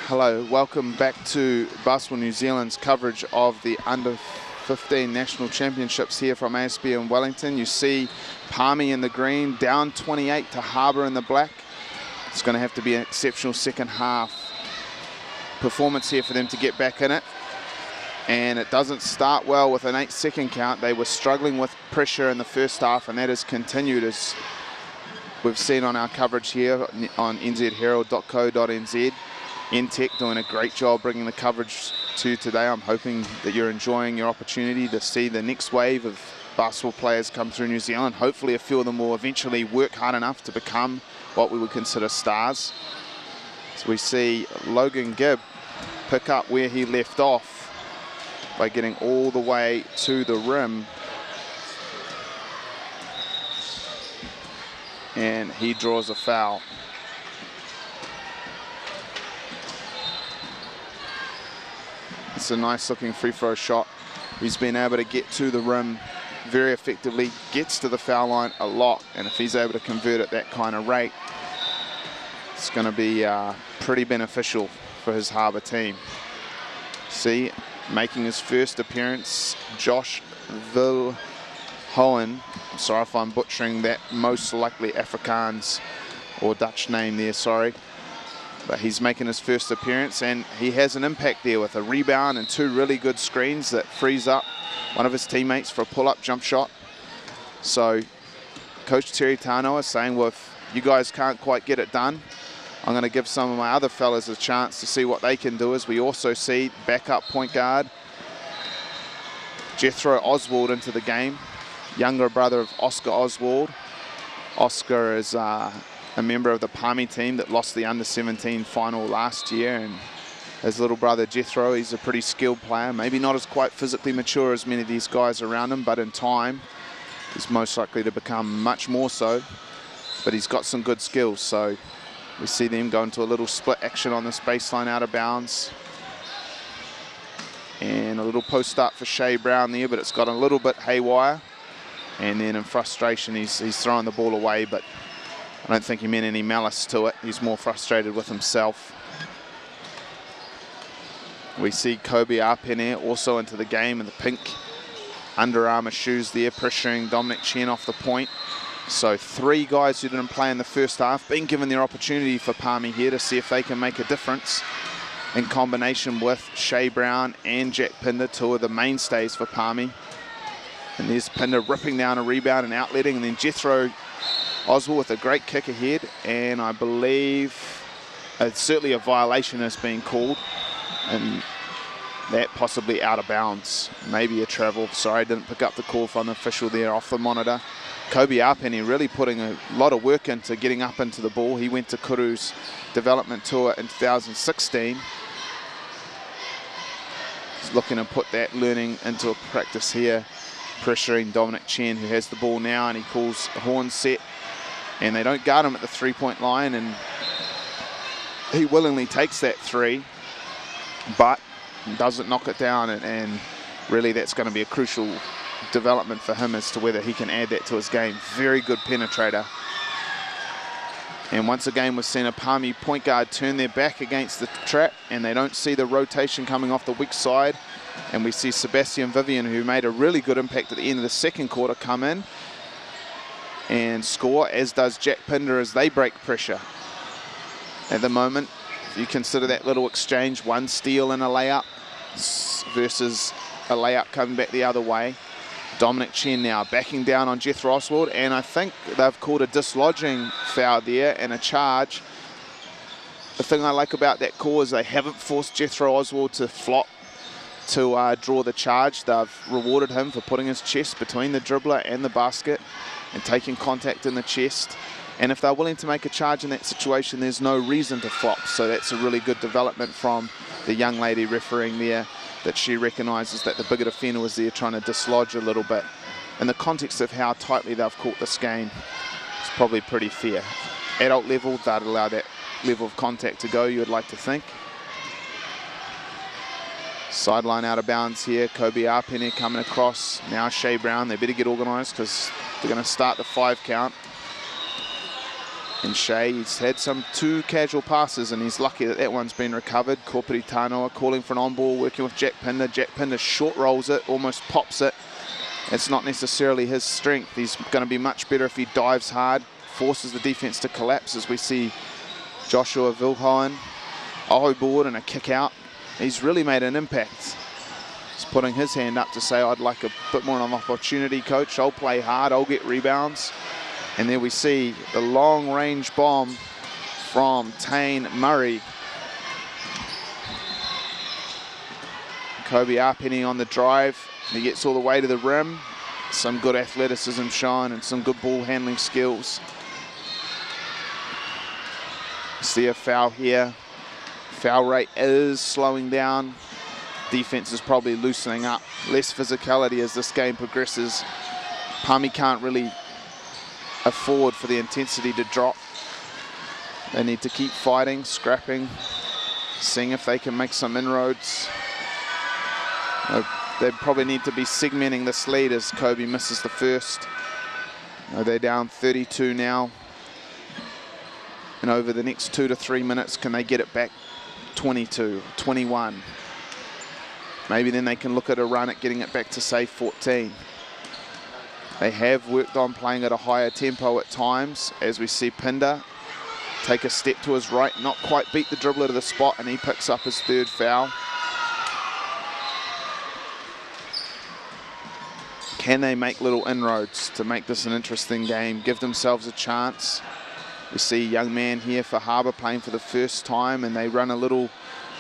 A: Hello, welcome back to Basketball New Zealand's coverage of the Under 15 National Championships here from ASB in Wellington. You see Palmy in the green, down 28 to Harbour in the black. It's going to have to be an exceptional second half performance here for them to get back in it. And it doesn't start well with an 8-second count. They were struggling with pressure in the first half, and that has continued, as we've seen on our coverage here on nzherald.co.nz. NTech doing a great job bringing the coverage to you today. I'm hoping that you're enjoying your opportunity to see the next wave of basketball players come through New Zealand. Hopefully a few of them will eventually work hard enough to become what we would consider stars. So we see Logan Gibb pick up where he left off by getting all the way to the rim. And he draws a foul. It's a nice looking free throw shot. He's been able to get to the rim very effectively, gets to the foul line a lot, and if he's able to convert at that kind of rate, it's going to be pretty beneficial for his Harbour team. See, making his first appearance, Josh Vilhoen. Sorry if I'm butchering that most likely Afrikaans or Dutch name there, sorry. But he's making his first appearance, and he has an impact there with a rebound and 2 really good screens that frees up one of his teammates for a pull-up jump shot. So Coach Terry Tano is saying, well, if you guys can't quite get it done, I'm going to give some of my other fellas a chance to see what they can do. As we also see backup point guard Jethro Oswald into the game, younger brother of Oscar Oswald. Oscar is a member of the Palmy team that lost the Under-17 final last year, and his little brother Jethro, he's a pretty skilled player, maybe not as quite physically mature as many of these guys around him, but in time he's most likely to become much more so. But he's got some good skills, so we see them go into a little split action on this baseline out of bounds. And a little post up for Shea Brown there, but it's got a little bit haywire. And then in frustration, he's throwing the ball away, but I don't think he meant any malice to it. He's more frustrated with himself. We see Kobe Arpene also into the game in the pink Under Armour shoes there, pressuring Dominic Chen off the point. So 3 guys who didn't play in the first half being given their opportunity for Palmy here to see if they can make a difference, in combination with Shea Brown and Jack Pinder, 2 of the mainstays for Palmy. And there's Pinder ripping down a rebound and outletting, and then Jethro Oswald with a great kick ahead, and I believe certainly a violation has been called, and that possibly out of bounds, maybe a travel. Sorry, I didn't pick up the call from the official there off the monitor. Kobe Arpene really putting a lot of work into getting up into the ball. He went to Kuru's development tour in 2016. He's looking to put that learning into a practice here, pressuring Dominic Chen, who has the ball now, and he calls a horn set. And they don't guard him at the 3-point line, and he willingly takes that 3, but doesn't knock it down, and really that's going to be a crucial development for him as to whether he can add that to his game. Very good penetrator. And once again, we've seen a Palmy point guard turn their back against the trap, and they don't see the rotation coming off the weak side. And we see Sebastian Vivian, who made a really good impact at the end of the second quarter, come in and score, as does Jack Pinder as they break pressure. At the moment, if you consider that little exchange, 1 steal and a layup versus a layup coming back the other way. Dominic Chen now backing down on Jethro Oswald, and I think they've called a dislodging foul there and a charge. The thing I like about that call is they haven't forced Jethro Oswald to flop to draw the charge. They've rewarded him for putting his chest between the dribbler and the basket and taking contact in the chest. And if they're willing to make a charge in that situation, there's no reason to flop. So that's a really good development from the young lady refereeing there, that she recognises that the bigger defender was there trying to dislodge a little bit. In the context of how tightly they've caught this game, it's probably pretty fair. Adult level, they'd allow that level of contact to go, you would like to think. Sideline out of bounds here. Kobe Arpene coming across. Now Shea Brown. They better get organised because they're going to start the 5 count. And Shea, he's had two casual passes, and he's lucky that that one's been recovered. Korpiri Tanoa calling for an on-ball, working with Jack Pinder. Jack Pinder short rolls it, almost pops it. It's not necessarily his strength. He's going to be much better if he dives hard, forces the defense to collapse, as we see Joshua Vilhoen, Oho board and a kick out. He's really made an impact. He's putting his hand up to say, I'd like a bit more of an opportunity, coach. I'll play hard, I'll get rebounds. And there we see the long-range bomb from Tane Murray. Kobe Arpenny on the drive. He gets all the way to the rim. Some good athleticism shown and some good ball handling skills. See a foul here. Foul rate is slowing down. Defense is probably loosening up. Less physicality as this game progresses. Palmy can't really afford for the intensity to drop. They need to keep fighting, scrapping, seeing if they can make some inroads. They probably need to be segmenting this lead as Kobe misses the first. They're down 32 now. And over the next 2 to 3 minutes, can they get it back 22, 21? Maybe then they can look at a run at getting it back to, say, 14. They have worked on playing at a higher tempo at times, as we see Pinder take a step to his right, not quite beat the dribbler to the spot, and he picks up his third foul. Can they make little inroads to make this an interesting game, give themselves a chance? We see a young man here for Harbour playing for the first time, and they run a little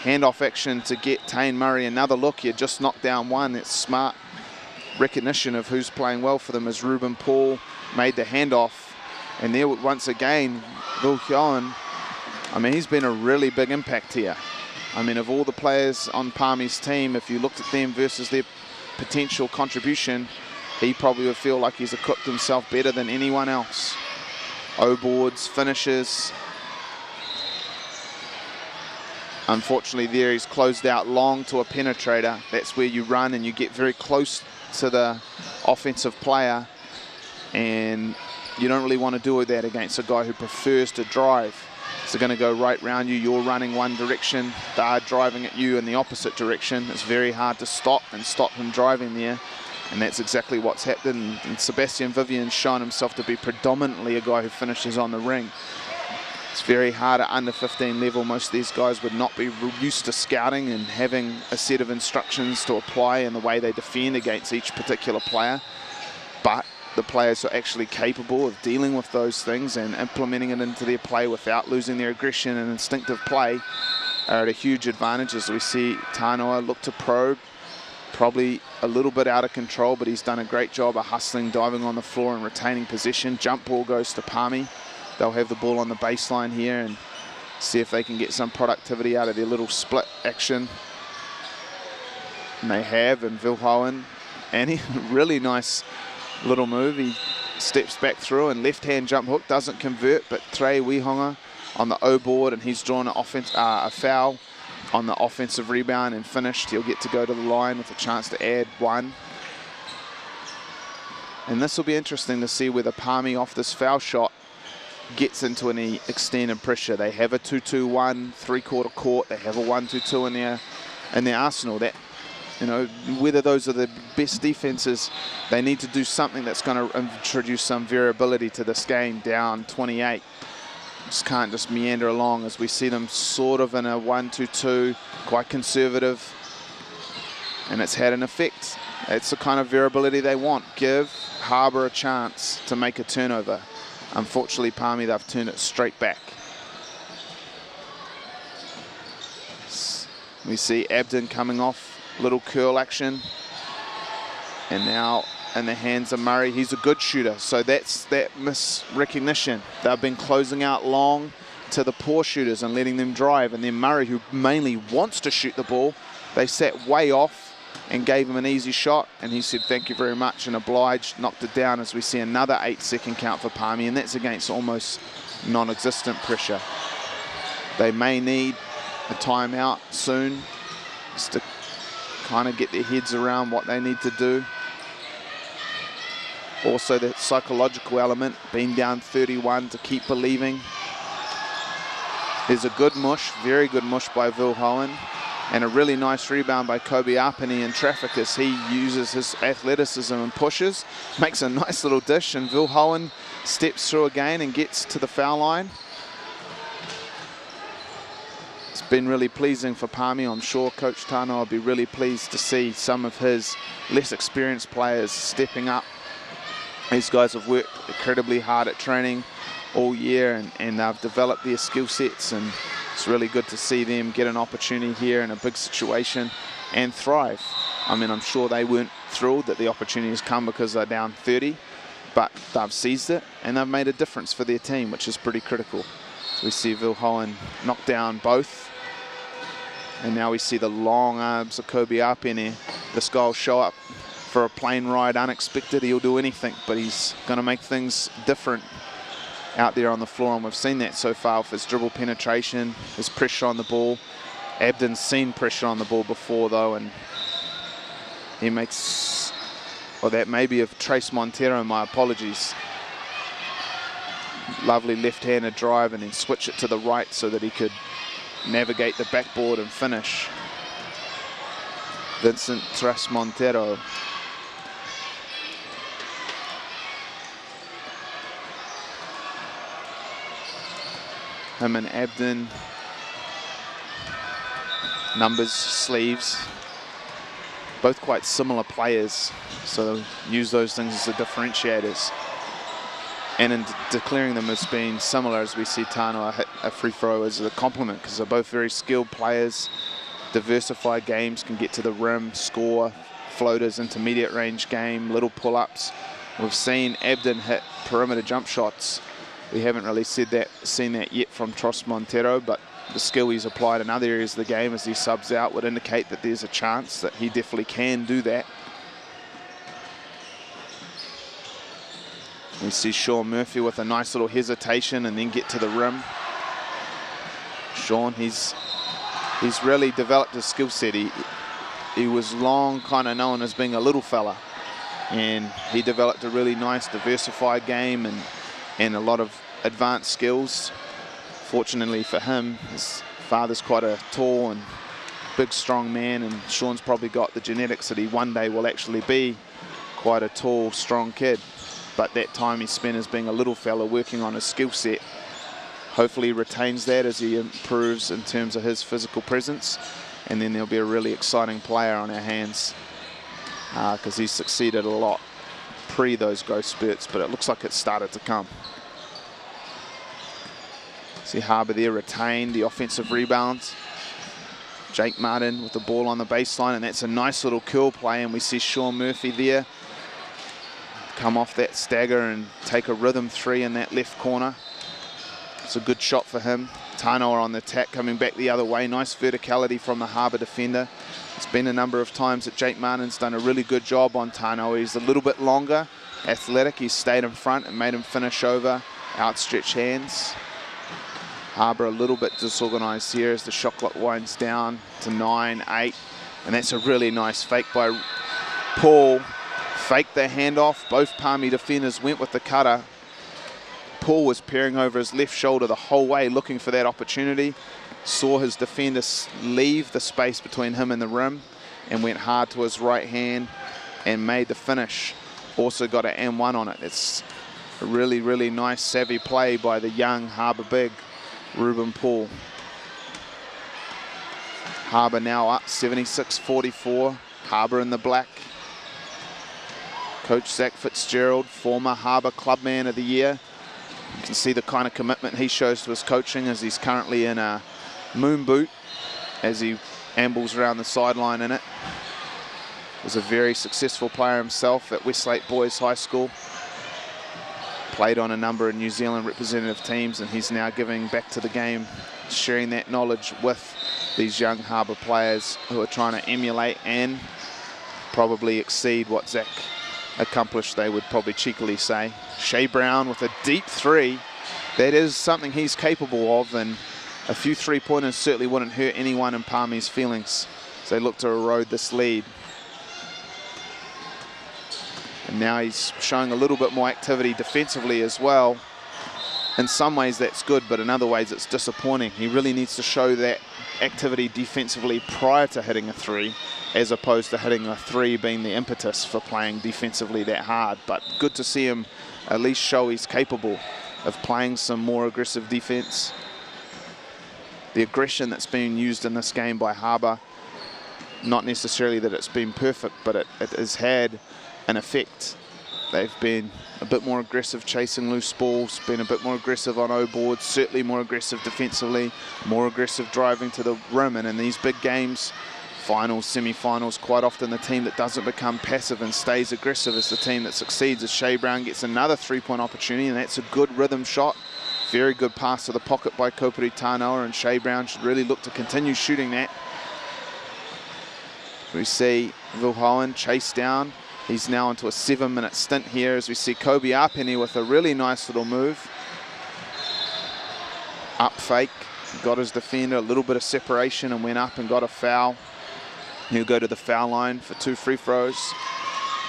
A: handoff action to get Tane Murray another look here, just knocked down one. It's smart recognition of who's playing well for them as Ruben Paul made the handoff. And there once again, Vilhoen, I mean, he's been a really big impact here. I mean, of all the players on Palmy's team, if you looked at them versus their potential contribution, he probably would feel like he's equipped himself better than anyone else. O-boards, finishes. Unfortunately there, he's closed out long to a penetrator. That's where you run and you get very close to the offensive player, and you don't really want to do that against a guy who prefers to drive. So going to go right round you, you're running one direction, they're driving at you in the opposite direction. It's very hard to stop him driving there, and that's exactly what's happened. And Sebastian Vivian's shown himself to be predominantly a guy who finishes on the ring. It's very hard at under 15 level. Most of these guys would not be used to scouting and having a set of instructions to apply in the way they defend against each particular player. But the players are actually capable of dealing with those things and implementing it into their play without losing their aggression and instinctive play are at a huge advantage, as we see Tanoa look to probe. Probably a little bit out of control, but he's done a great job of hustling, diving on the floor and retaining possession. Jump ball goes to Palmy. They'll have the ball on the baseline here and see if they can get some productivity out of their little split action. And they have, and Vilhoen, and he really nice little move. He steps back through and left-hand jump hook, doesn't convert, but Trey Wihonga on the O-board, and he's drawn a foul on the offensive rebound and finished. He'll get to go to the line with a chance to add one. And this will be interesting to see whether Palmy off this foul shot gets into any extended pressure. They have a 2-2-1 three-quarter court. They have a 1-2-2 in their arsenal. That, you know, whether those are the best defenses, they need to do something that's going to introduce some variability to this game. Down 28, just can't just meander along, as we see them sort of in a 1-2-2, quite conservative, and it's had an effect. It's the kind of variability they want. Give Harbour a chance to make a turnover. Unfortunately, Palmy, they've turned it straight back. We see Abden coming off, little curl action. And now in the hands of Murray. He's a good shooter, so that's that misrecognition. They've been closing out long to the poor shooters and letting them drive. And then Murray, who mainly wants to shoot the ball, they sat way off and gave him an easy shot, and he said thank you very much and obliged, knocked it down, as we see another 8-second count for Palmy, and that's against almost non-existent pressure. They may need a timeout soon just to kind of get their heads around what they need to do. Also, that psychological element, being down 31, to keep believing. There's a good mush, very good mush by Vilhoen, and a really nice rebound by Kobe Arpini in traffic as he uses his athleticism and pushes, makes a nice little dish, and Vilhoen steps through again and gets to the foul line. It's been really pleasing for Palmy. I'm sure Coach Tano will be really pleased to see some of his less experienced players stepping up. These guys have worked incredibly hard at training all year, and they've developed their skill sets, and it's really good to see them get an opportunity here in a big situation and thrive. I mean, I'm sure they weren't thrilled that the opportunity has come because they're down 30, but they've seized it and they've made a difference for their team, which is pretty critical. So we see Vilhoen knock down both, and now we see the long arms of Kobe Arpini. This guy will show up for a plane ride unexpected. He'll do anything, but he's going to make things different out there on the floor, and we've seen that so far with his dribble penetration, his pressure on the ball. Abden's seen pressure on the ball before though, and he makes, or that may be of Trace Montero, my apologies. Lovely left-handed drive and then switch it to the right so that he could navigate the backboard and finish. Vincent Trace Montero. Him and Abden, numbers, sleeves, both quite similar players, so use those things as the differentiators. And in declaring them as being similar, as we see Tanoa hit a free throw as a compliment, because they're both very skilled players, diversify games, can get to the rim, score, floaters, intermediate range game, little pull-ups. We've seen Abden hit perimeter jump shots. We haven't really seen that yet from Tros Montero, but the skill he's applied in other areas of the game as he subs out would indicate that there's a chance that he definitely can do that. We see Sean Murphy with a nice little hesitation and then get to the rim. Sean, he's really developed his skill set. He was long kind of known as being a little fella, and he developed a really nice diversified game and a lot of advanced skills. Fortunately for him, his father's quite a tall and big, strong man, and Sean's probably got the genetics that he one day will actually be quite a tall, strong kid. But that time he spent as being a little fella working on his skill set. Hopefully he retains that as he improves in terms of his physical presence, and then there'll be a really exciting player on our hands, because he's succeeded a lot pre those growth spurts, but it looks like it's started to come. See Harbour there retain the offensive rebounds. Jake Martin with the ball on the baseline, and that's a nice little curl play, and we see Sean Murphy there come off that stagger and take a rhythm three in that left corner. It's a good shot for him. Tanoa on the attack, coming back the other way. Nice verticality from the Harbour defender. It's been a number of times that Jake Martin's done a really good job on Tanoa. He's a little bit longer, athletic. He's stayed in front and made him finish over, outstretched hands. Harbour a little bit disorganised here as the shot clock winds down to 9-8. And that's a really nice fake by Paul. Faked the handoff. Both Palmy defenders went with the cutter. Paul was peering over his left shoulder the whole way, looking for that opportunity. Saw his defender leave the space between him and the rim and went hard to his right hand and made the finish. Also got an M1 on it. It's a really, really nice, savvy play by the young Harbour big, Ruben Paul. Harbour now up 76-44. Harbour in the black. Coach Zach Fitzgerald, former Harbour Clubman of the Year. You can see the kind of commitment he shows to his coaching as he's currently in a moon boot as he ambles around the sideline in it. Was a very successful player himself at Westlake Boys High School. Played on a number of New Zealand representative teams, and he's now giving back to the game, sharing that knowledge with these young Harbour players who are trying to emulate and probably exceed what Zach accomplished, they would probably cheekily say. Shea Brown with a deep three. That is something he's capable of, and a few three-pointers certainly wouldn't hurt anyone in Palmy's feelings as they look to erode this lead. And now he's showing a little bit more activity defensively as well. in some ways that's good, but in other ways it's disappointing. He really needs to show that activity defensively prior to hitting a 3, as opposed to hitting a 3 being the impetus for playing defensively that hard. But good to see him at least show he's capable of playing some more aggressive defense. The aggression that's been used in this game by Harbour, not necessarily that it's been perfect, but it has had an effect. They've been a bit more aggressive chasing loose balls, been a bit more aggressive on O-boards, certainly more aggressive defensively, more aggressive driving to the rim. And in these big games, finals, semi-finals, quite often the team that doesn't become passive and stays aggressive is the team that succeeds. As Shea Brown gets another 3-point opportunity, and that's a good rhythm shot. Very good pass to the pocket by Koperi Tanoa, and Shea Brown should really look to continue shooting that. We see Vilhoen chase down. He's now into a 7-minute stint here as we see Kobe Apeni with a really nice little move. Up fake, got his defender, a little bit of separation and went up and got a foul. He'll go to the foul line for 2 free throws.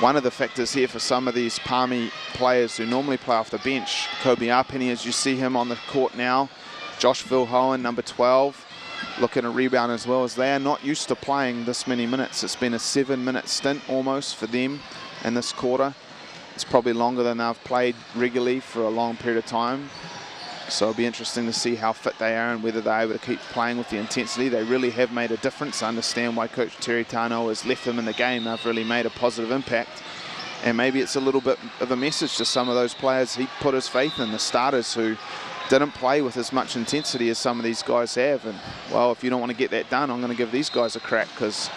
A: One of the factors here for some of these Palmy players who normally play off the bench, Kobe Apeni, as you see him on the court now, Josh Vilhoen, number 12, looking to rebound as well, as they are not used to playing this many minutes. It's been a 7-minute stint almost for them in this quarter. It's probably longer than they've played regularly for a long period of time. So it'll be interesting to see how fit they are and whether they're able to keep playing with the intensity. They really have made a difference. I understand why Coach Terry Tano has left them in the game. They've really made a positive impact. And maybe it's a little bit of a message to some of those players he put his faith in, the starters who didn't play with as much intensity as some of these guys have. And, well, if you don't want to get that done, I'm going to give these guys a crack because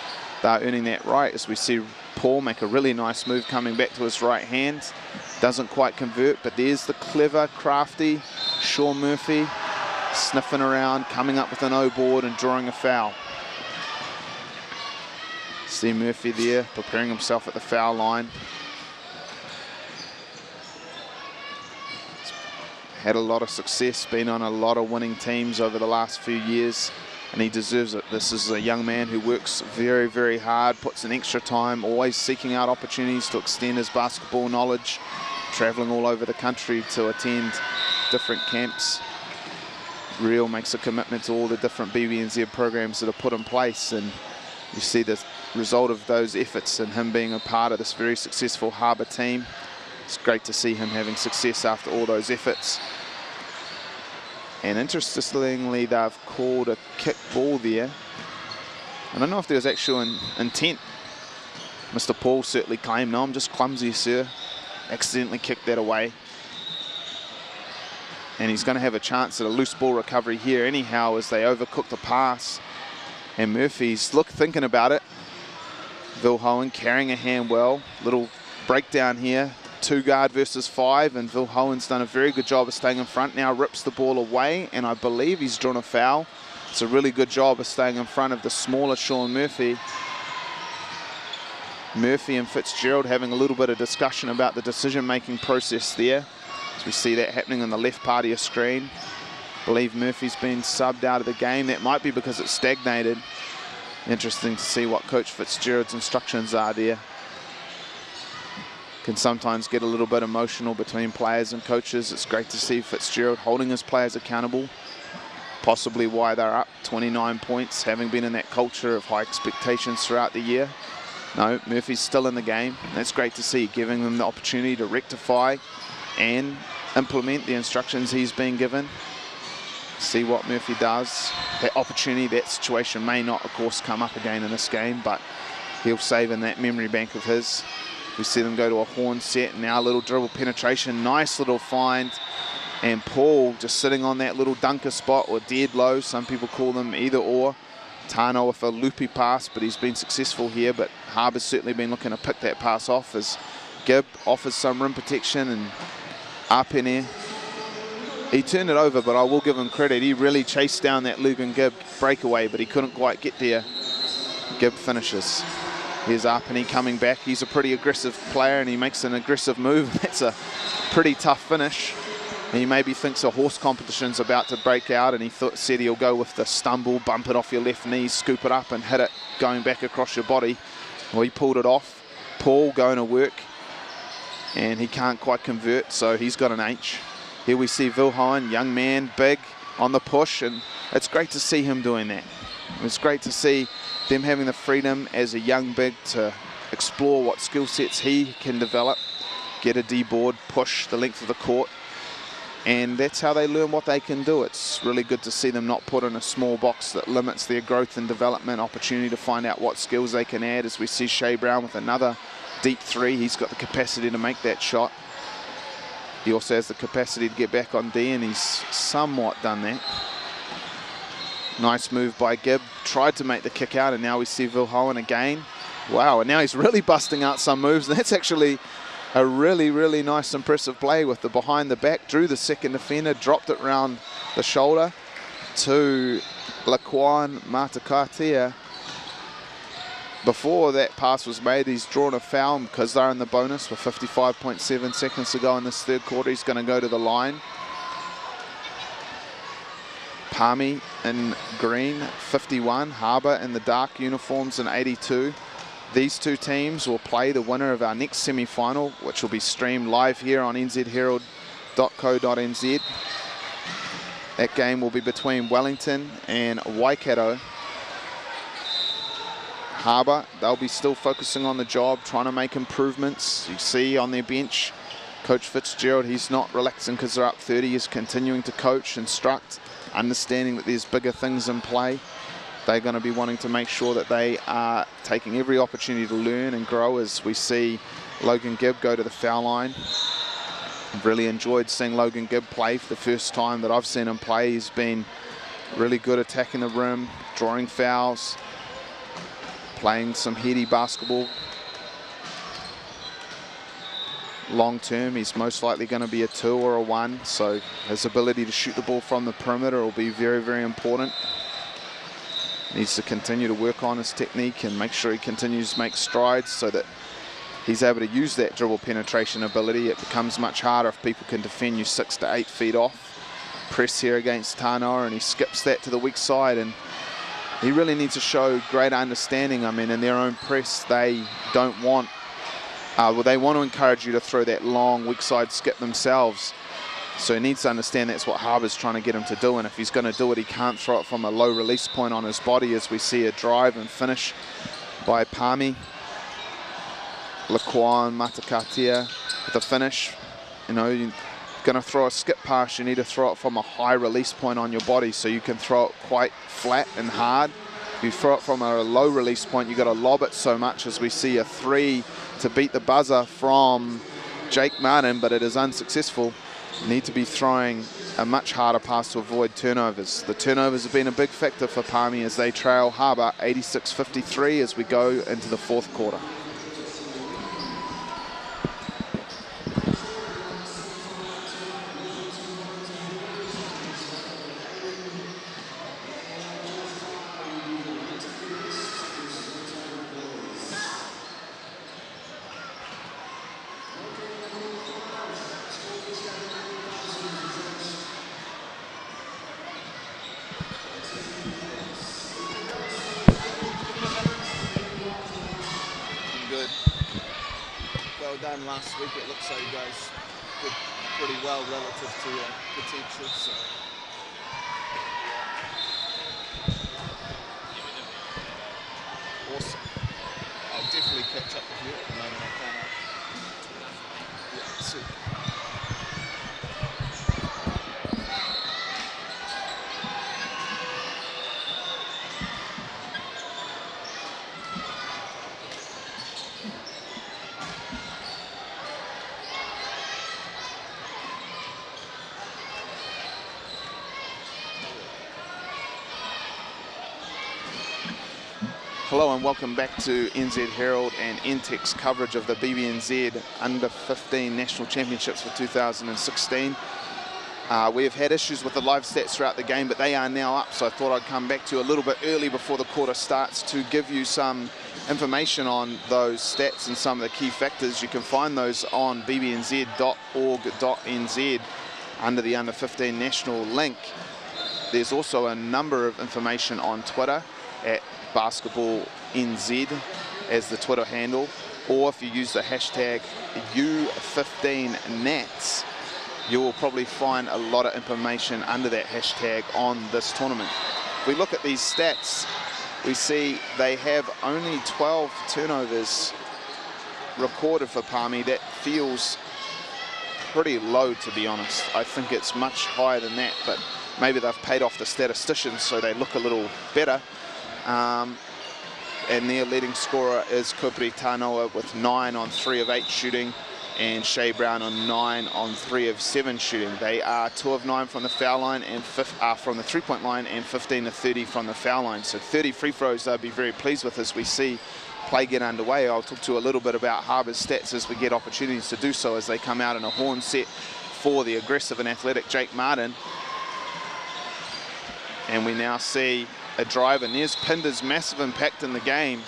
A: they're earning that right. As we see Paul make a really nice move coming back to his right hand. Doesn't quite convert, but there's the clever, crafty Sean Murphy sniffing around, coming up with an O-board and drawing a foul. See Murphy there, preparing himself at the foul line. Had a lot of success, been on a lot of winning teams over the last few years, and he deserves it. This is a young man who works very, very hard, puts in extra time, always seeking out opportunities to extend his basketball knowledge, traveling all over the country to attend different camps. Real makes a commitment to all the different BBNZ programs that are put in place, and you see the result of those efforts and him being a part of this very successful Harbour team. It's great to see him having success after all those efforts. And interestingly, they've called a kick ball there. I don't know if there's actual intent. Mr. Paul certainly claimed, no, I'm just clumsy, sir. Accidentally kicked that away. And he's going to have a chance at a loose ball recovery here anyhow as they overcook the pass. And Murphy's thinking about it. Vilhoen carrying a hand well. Little breakdown here. 2 guard versus 5, and Vilhoen's done a very good job of staying in front. Now rips the ball away, and I believe he's drawn a foul. It's a really good job of staying in front of the smaller Sean Murphy. Murphy and Fitzgerald having a little bit of discussion about the decision-making process there. As we see that happening on the left part of your screen. I believe Murphy's been subbed out of the game. That might be because it stagnated. Interesting to see what Coach Fitzgerald's instructions are there. Can sometimes get a little bit emotional between players and coaches. It's great to see Fitzgerald holding his players accountable. Possibly why they're up 29 points, having been in that culture of high expectations throughout the year. No, Murphy's still in the game. That's great to see, giving them the opportunity to rectify and implement the instructions he's been given. See what Murphy does. That opportunity, that situation may not, of course, come up again in this game, but he'll save in that memory bank of his. We see them go to a horn set, now a little dribble penetration, nice little find. And Paul just sitting on that little dunker spot, or dead low, some people call them either or. Tano with a loopy pass, but he's been successful here, but Harbour's certainly been looking to pick that pass off as Gibb offers some rim protection and up in there. He turned it over, but I will give him credit. He really chased down that Logan Gibb breakaway, but he couldn't quite get there. Gibb finishes. Here's Apeni coming back. He's a pretty aggressive player and he makes an aggressive move. That's a pretty tough finish. He maybe thinks a horse competition's about to break out, and he said he'll go with the stumble, bump it off your left knee, scoop it up and hit it going back across your body. Well, he pulled it off. Paul going to work and he can't quite convert, so he's got an H. Here we see Vilhoen, young man, big, on the push, and it's great to see him doing that. It's great to see them having the freedom as a young big to explore what skill sets he can develop, get a D board, push the length of the court, and that's how they learn what they can do. It's really good to see them not put in a small box that limits their growth and development opportunity to find out what skills they can add. As we see Shea Brown with another deep three, he's got the capacity to make that shot. He also has the capacity to get back on D, and he's somewhat done that. Nice move by Gibb. Tried to make the kick out, and now we see Vilhoen again. Wow, and now he's really busting out some moves. And that's actually a really, really nice, impressive play with the behind the back. Drew the second defender, dropped it round the shoulder to Laquan Matakatia. Before that pass was made, he's drawn a foul because they're in the bonus with 55.7 seconds to go in this third quarter. He's going to go to the line. Palmy in green, 51. Harbour in the dark uniforms in 82. These two teams will play the winner of our next semi-final, which will be streamed live here on nzherald.co.nz. That game will be between Wellington and Waikato. Harbour, they'll be still focusing on the job, trying to make improvements. You see on their bench, Coach Fitzgerald, he's not relaxing because they're up 30. He's continuing to coach, instruct, understanding that there's bigger things in play. They're going to be wanting to make sure that they are taking every opportunity to learn and grow. As we see Logan Gibb go to the foul line. I've really enjoyed seeing Logan Gibb play for the first time that I've seen him play. He's been really good attacking the rim, drawing fouls, playing some heady basketball. Long term, he's most likely going to be a 2 or a 1, so his ability to shoot the ball from the perimeter will be very, very important. Needs to continue to work on his technique and make sure he continues to make strides so that he's able to use that dribble penetration ability. It becomes much harder if people can defend you 6 to 8 feet off. Press here against Tanoa, and he skips that to the weak side, and he really needs to show greater understanding. I mean, in their own press, they don't want, they want to encourage you to throw that long weak side skip themselves. So he needs to understand that's what Harbour's trying to get him to do, and if he's going to do it, he can't throw it from a low release point on his body, as we see a drive and finish by Palmy. Laquan Matakatia with the finish. You know, you're going to throw a skip pass, you need to throw it from a high release point on your body so you can throw it quite flat and hard. If you throw it from a low release point, you've got to lob it so much, as we see a 3 to beat the buzzer from Jake Martin, but it is unsuccessful. You need to be throwing a much harder pass to avoid turnovers. The turnovers have been a big factor for Palmy as they trail Harbour 86-53 as we go into the fourth quarter. Done last week. It looks like you guys did pretty well relative to your potential. So. Awesome. I'll definitely catch up with you at the moment. I can't. Yeah, super. Hello and welcome back to NZ Herald and NTEC's coverage of the BBNZ Under 15 National Championships for 2016. We have had issues with the live stats throughout the game, but they are now up, so I thought I'd come back to you a little bit early before the quarter starts to give you some information on those stats and some of the key factors. You can find those on bbnz.org.nz under the Under 15 National link. There's also a number of information on Twitter at BasketballNZ as the Twitter handle, or if you use the hashtag U15Nats, you will probably find a lot of information under that hashtag on this tournament. If we look at these stats, we see they have only 12 turnovers recorded for Palmy. That feels pretty low, to be honest. I think it's much higher than that, but maybe they've paid off the statisticians so they look a little better. And their leading scorer is Koperi Tanoa with 9 on 3 of 8 shooting, and Shea Brown on 9 on 3 of 7 shooting. They are 2 of 9 from the foul line and from the 3-point line, and 15 of 30 from the foul line. So 30 free throws they'll be very pleased with as we see play get underway. I'll talk to you a little bit about Harbour's stats as we get opportunities to do so as they come out in a horn set for the aggressive and athletic Jake Martin. And we now see a drive, and there's Pinder's massive impact in the game.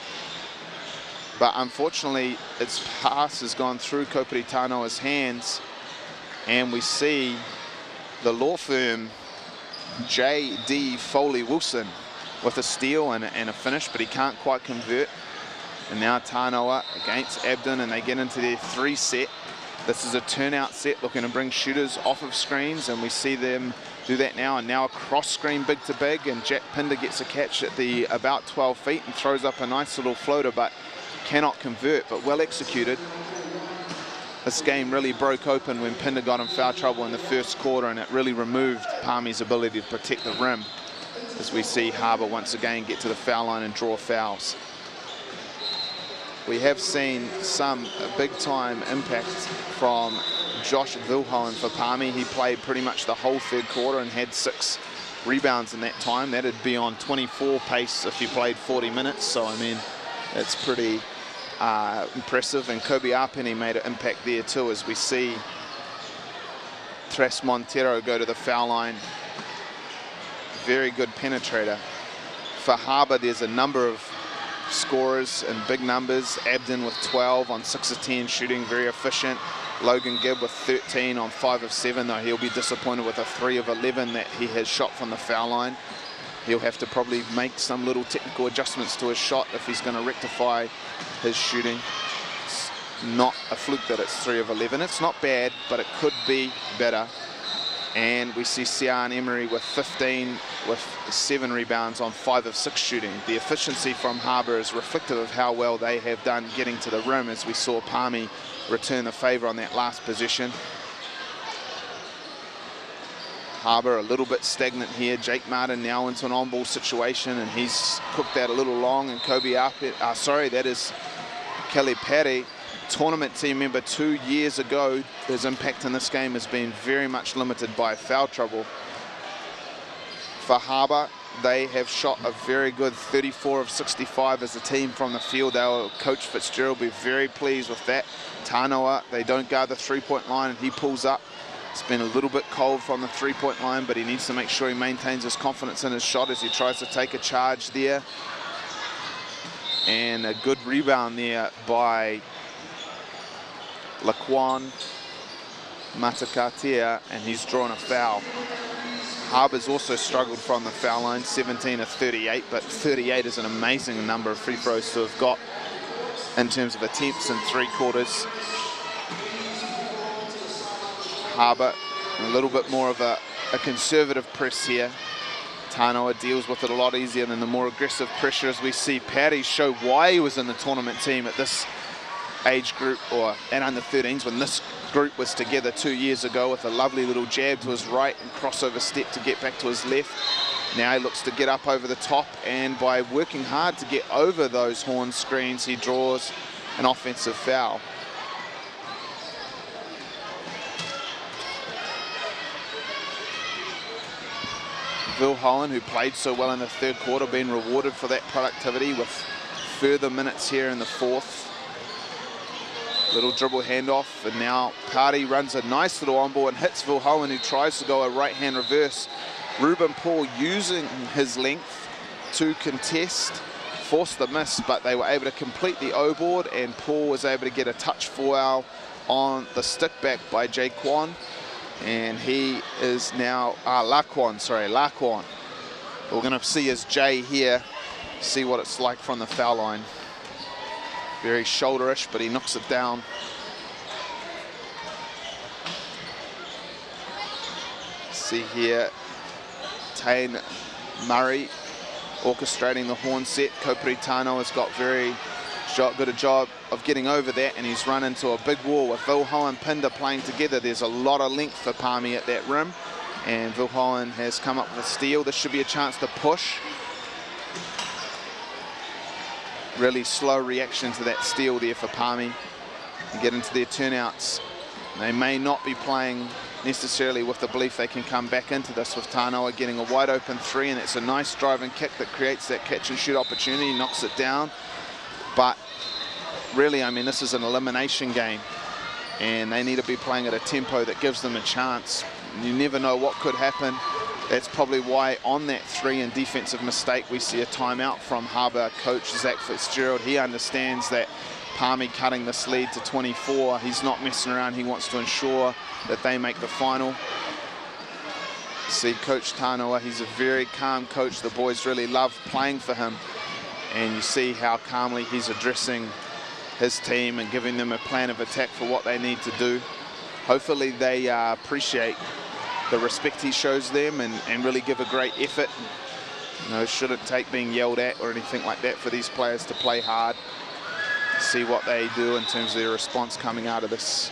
A: But unfortunately, its pass has gone through Koperi Tanoa's hands, and we see the law firm J.D. Foley Wilson with a steal and a finish, but he can't quite convert. And now Tanoa against Abden, and they get into their 3 set. This is a turnout set looking to bring shooters off of screens, and we see them do that now, and now a cross screen big to big, and Jack Pinder gets a catch at the about 12 feet and throws up a nice little floater, but cannot convert, but well executed. This game really broke open when Pinder got in foul trouble in the first quarter, and it really removed Palmy's ability to protect the rim as we see Harbour once again get to the foul line and draw fouls. We have seen some big-time impact from Josh Vilhelm for Palmy. He played pretty much the whole third quarter and had 6 rebounds in that time. That'd be on 24 pace if he played 40 minutes. So, I mean, it's pretty impressive. And Kobe Arpeni made an impact there too, as we see Tres Montero go to the foul line. Very good penetrator. For Harbour, there's a number of scorers in big numbers. Abden with 12 on 6 of 10 shooting, very efficient. Logan Gibb with 13 on 5 of 7, though he'll be disappointed with a 3 of 11 that he has shot from the foul line. He'll have to probably make some little technical adjustments to his shot if he's going to rectify his shooting. It's not a fluke that it's 3 of 11. It's not bad, but it could be better. And we see Sian Emery with 15 with 7 rebounds on 5 of 6 shooting. The efficiency from Harbour is reflective of how well they have done getting to the rim, as we saw Palmy return the favour on that last possession. Harbour a little bit stagnant here. Jake Martin now into an on-ball situation, and he's cooked that a little long. And Kobe Arpet, that is Kelly Perry, tournament team member 2 years ago. His impact in this game has been very much limited by foul trouble. For Harbour, they have shot a very good 34 of 65 as a team from the field. Coach Fitzgerald will be very pleased with that. Tanoa, they don't guard the 3-point line, and he pulls up. It's been a little bit cold from the 3-point line, but he needs to make sure he maintains his confidence in his shot as he tries to take a charge there. And a good rebound there by Laquan Matakatea, and he's drawn a foul. Harbour's also struggled from the foul line, 17 of 38, but 38 is an amazing number of free throws to have got in terms of attempts in 3 quarters. Harbour a little bit more of a conservative press here. Tanoa deals with it a lot easier than the more aggressive pressure, as we see Paddy show why he was in the tournament team at this age group, or at under 13s, when this group was together 2 years ago, with a lovely little jab to his right and crossover step to get back to his left. Now he looks to get up over the top, and by working hard to get over those horn screens, he draws an offensive foul. Vilhelm, who played so well in the third quarter, being rewarded for that productivity with further minutes here in the fourth. Little dribble handoff, and now Party runs a nice little on-ball and hits Vilhelm, who tries to go a right-hand reverse. Ruben Paul using his length to contest, forced the miss, but they were able to complete the O-board, and Paul was able to get a touch foul on the stick back by Jaquan. And he is now, Laquan. We're going to see his J here, see what it's like from the foul line. Very shoulderish, but he knocks it down. See here, Tane Murray orchestrating the horn set. Koperi Tano has got very good a job of getting over that, and he's run into a big wall with Vilho and Pinder playing together. There's a lot of length for Palmy at that rim, and Vilho has come up with a steal. This should be a chance to push. Really slow reaction to that steal there for Palmy and get into their turnouts. They may not be playing necessarily with the belief they can come back into this, with Tanoa getting a wide open three, and it's a nice driving kick that creates that catch and shoot opportunity, knocks it down. But really, I mean, this is an elimination game, and they need to be playing at a tempo that gives them a chance. You never know what could happen. That's probably why on that three and defensive mistake, we see a timeout from Harbour coach Zach Fitzgerald. He understands that Palmy cutting this lead to 24. He's not messing around. He wants to ensure that they make the final. See Coach Tanoa, he's a very calm coach. The boys really love playing for him. And you see how calmly he's addressing his team and giving them a plan of attack for what they need to do. Hopefully they appreciate the respect he shows them and really give a great effort. You know, shouldn't take being yelled at or anything like that for these players to play hard. See what they do in terms of their response coming out of this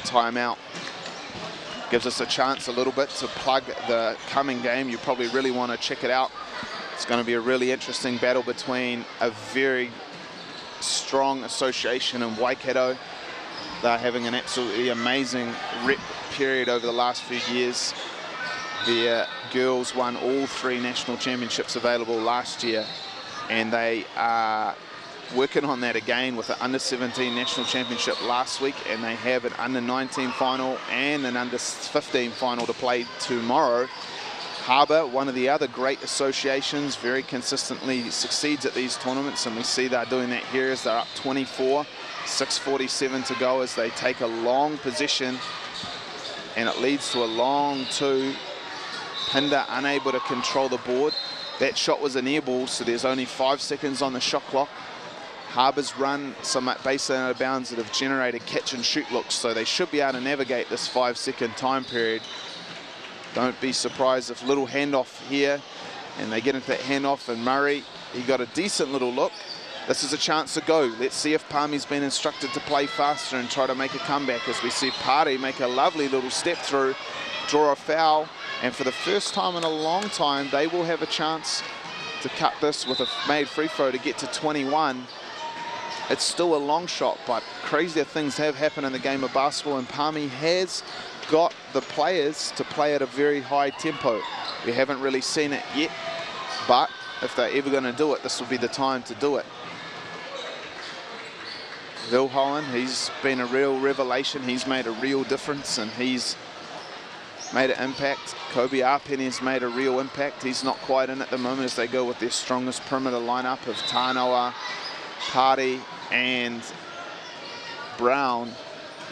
A: timeout. Gives us a chance a little bit to plug the coming game. You probably really want to check it out. It's going to be a really interesting battle between a very strong association in Waikato. They're having an absolutely amazing rep period over the last few years. Their girls won all 3 national championships available last year, and they are working on that again with an under-17 national championship last week, and they have an under-19 final and an under-15 final to play tomorrow. Harbour, one of the other great associations, very consistently succeeds at these tournaments, and we see they're doing that here as they're up 24, 6:47 to go as they take a long possession, and it leads to a long two. Pinder unable to control the board. That shot was an air ball, so there's only 5 seconds on the shot clock. Harbour's run some base out of bounds that have generated catch and shoot looks, so they should be able to navigate this 5-second time period. Don't be surprised if little handoff here, and they get into that handoff, and Murray, he got a decent little look. This is a chance to go. Let's see if Palmy's been instructed to play faster and try to make a comeback, as we see Pare make a lovely little step through, draw a foul, and for the first time in a long time, they will have a chance to cut this with a made free throw to get to 21. It's still a long shot, but crazier things have happened in the game of basketball, and Palmy has got the players to play at a very high tempo. We haven't really seen it yet, but if they're ever going to do it, this will be the time to do it. Vilhoen, he's been a real revelation. He's made a real difference, and he's made an impact. Kobe Arpen has made a real impact. He's not quite in at the moment as they go with their strongest perimeter lineup of Tanoa, Pare, and Brown.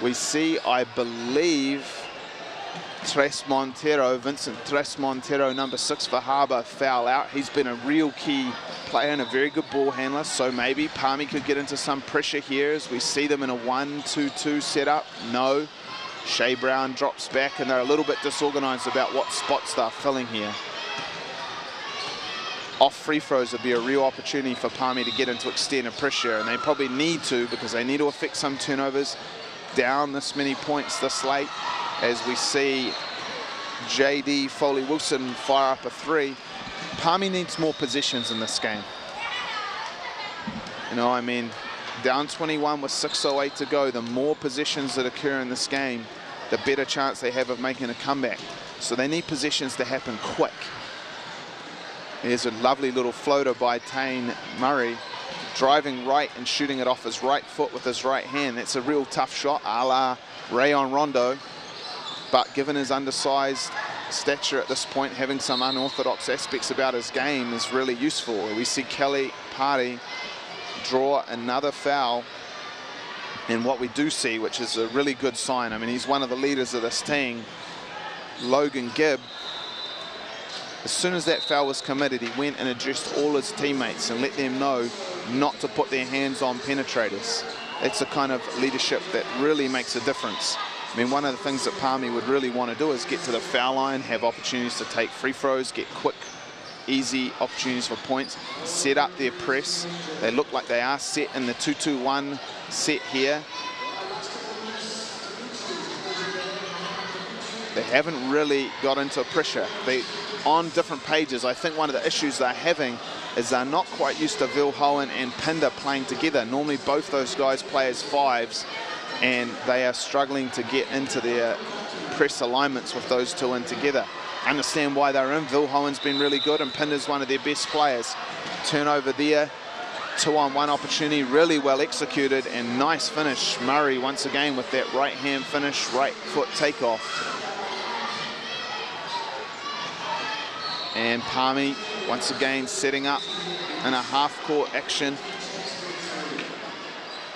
A: We see, I believe, Vincent Tres Montero, number 6 for Harbour, foul out. He's been a real key player and a very good ball handler, so maybe Palmy could get into some pressure here as we see them in a 1-2-2 setup. No. Shea Brown drops back, and they're a little bit disorganized about what spots they're filling here. Off free throws would be a real opportunity for Palmy to get into extended pressure, and they probably need to, because they need to affect some turnovers. Down this many points this late, as we see JD Foley-Wilson fire up a 3. Palmy needs more possessions in this game. You know, I mean, down 21 with 6:08 to go, the more possessions that occur in this game, the better chance they have of making a comeback. So they need possessions to happen quick. There's a lovely little floater by Tane Murray, driving right and shooting it off his right foot with his right hand. That's a real tough shot, a la Rayon Rondo. But given his undersized stature at this point, having some unorthodox aspects about his game is really useful. We see Kelly Pare draw another foul. And what we do see, which is a really good sign, I mean, he's one of the leaders of this team, Logan Gibb. As soon as that foul was committed, he went and addressed all his teammates and let them know not to put their hands on penetrators. That's the kind of leadership that really makes a difference. I mean, one of the things that Palmy would really want to do is get to the foul line, have opportunities to take free throws, get quick, easy opportunities for points, set up their press. They look like they are set in the 2-2-1 set here. They haven't really got into pressure. On different pages, I think one of the issues they're having is they're not quite used to Vilhoen and Pinder playing together. Normally both those guys play as fives, and they are struggling to get into their press alignments with those two in together. Understand why they're in. Vilhoen's been really good, and Pinder's one of their best players. Turnover there, 2-on-1 opportunity, really well executed, and nice finish. Murray once again with that right hand finish, right foot takeoff. And Palmy once again setting up in a half-court action.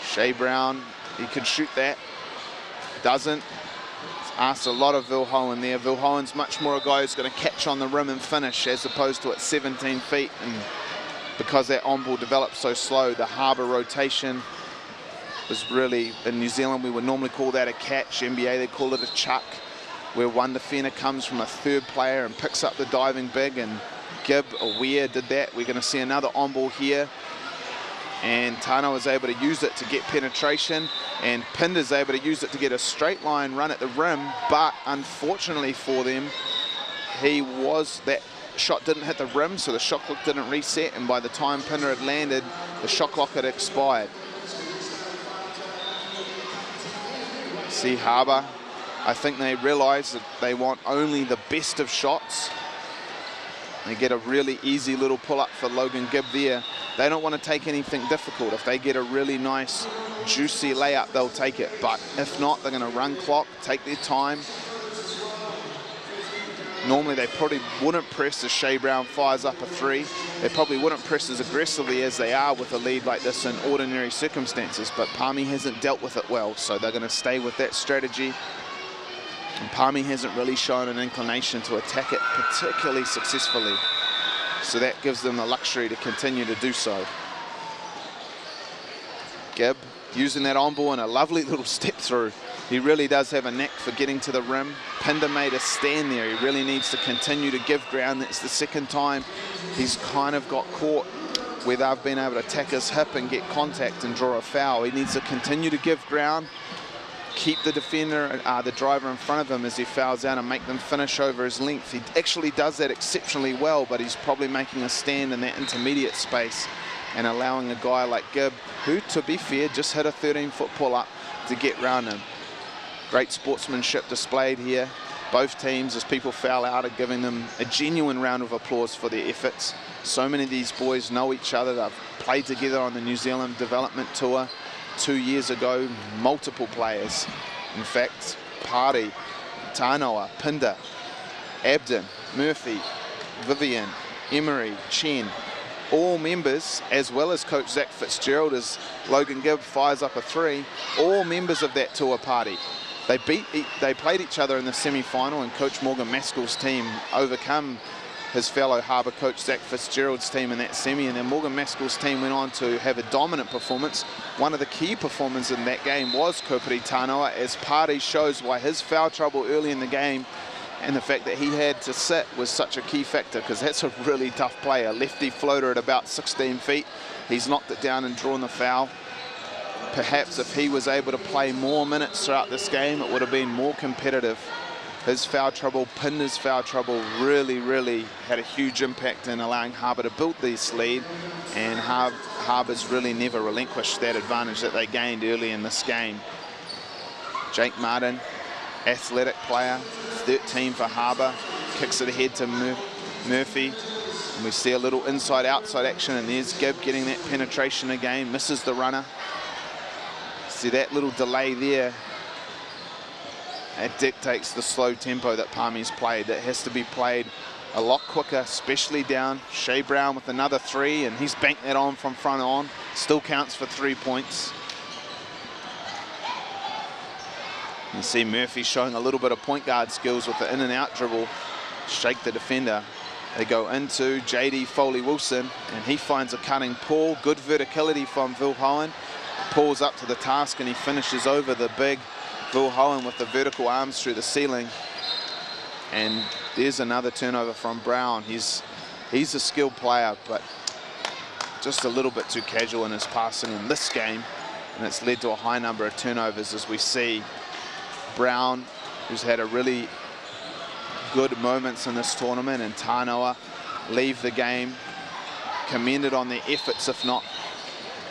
A: Shea Brown, he could shoot that, doesn't. Asked a lot of Vilhoen there. Vilhoen's much more a guy who's going to catch on the rim and finish, as opposed to at 17 feet. And because that on-ball developed so slow, the Harbour rotation was really, in New Zealand we would normally call that a catch. NBA they call it a chuck, where one defender comes from a third player and picks up the diving big, and Gibb, Aware did that. We're going to see another on-ball here. And Tano is able to use it to get penetration, and Pinder's able to use it to get a straight line run at the rim, but unfortunately for them, that shot didn't hit the rim, so the shot clock didn't reset, and by the time Pinder had landed, the shot clock had expired. See Harbour, I think they realise that they want only the best of shots. They get a really easy little pull-up for Logan Gibb there. They don't want to take anything difficult. If they get a really nice, juicy layup, they'll take it. But if not, they're going to run clock, take their time. Normally, they probably wouldn't press as Shea Brown fires up a three. They probably wouldn't press as aggressively as they are with a lead like this in ordinary circumstances. But Palmy hasn't dealt with it well, so they're going to stay with that strategy. And Palmy hasn't really shown an inclination to attack it particularly successfully. So that gives them the luxury to continue to do so. Gibb using that on ball and a lovely little step through. He really does have a knack for getting to the rim. Pinder made a stand there. He really needs to continue to give ground. That's the second time he's kind of got caught where they've been able to attack his hip and get contact and draw a foul. He needs to continue to give ground, keep the defender, the driver in front of him as he fouls out, and make them finish over his length. He actually does that exceptionally well, but he's probably making a stand in that intermediate space and allowing a guy like Gibb, who, to be fair, just hit a 13-foot pull-up, to get round him. Great sportsmanship displayed here. Both teams, as people foul out, are giving them a genuine round of applause for their efforts. So many of these boys know each other. They've played together on the New Zealand Development Tour 2 years ago. Multiple players. In fact, Party, Tanoa, Pinder, Abden, Murphy, Vivian, Emery, Chen, all members, as well as Coach Zach Fitzgerald as Logan Gibb fires up a three, all members of that tour party. They played each other in the semi-final, and Coach Morgan Maskell's team overcome his fellow Harbour coach Zach Fitzgerald's team in that semi, and then Morgan Maskell's team went on to have a dominant performance. One of the key performers in that game was Koperi Tanoa, as Party shows why his foul trouble early in the game and the fact that he had to sit was such a key factor, because that's a really tough play. A lefty floater at about 16 feet. He's knocked it down and drawn the foul. Perhaps if he was able to play more minutes throughout this game, it would have been more competitive. His foul trouble, Pinder's foul trouble, really had a huge impact in allowing Harbour to build this lead, and Harbour's really never relinquished that advantage that they gained early in this game. Jake Martin, athletic player, 13 for Harbour, kicks it ahead to Murphy, and we see a little inside-outside action, and there's Gibb getting that penetration again, misses the runner. See that little delay there, it dictates the slow tempo that Palmy's played. That has to be played a lot quicker, especially down. Shea Brown with another three, and he's banked that on from front on. Still counts for 3 points. You see Murphy showing a little bit of point guard skills with the in and out dribble. Shake the defender. They go into JD Foley-Wilson, and he finds a cutting pull. Good verticality from Vilhoen. pulls up to the task and he finishes over the big Vilhoen with the vertical arms through the ceiling. And there's another turnover from Brown. He's a skilled player, but just a little bit too casual in his passing in this game, and it's led to a high number of turnovers as we see Brown, who's had a really good moments in this tournament, and Tanoa leave the game commended on their efforts, if not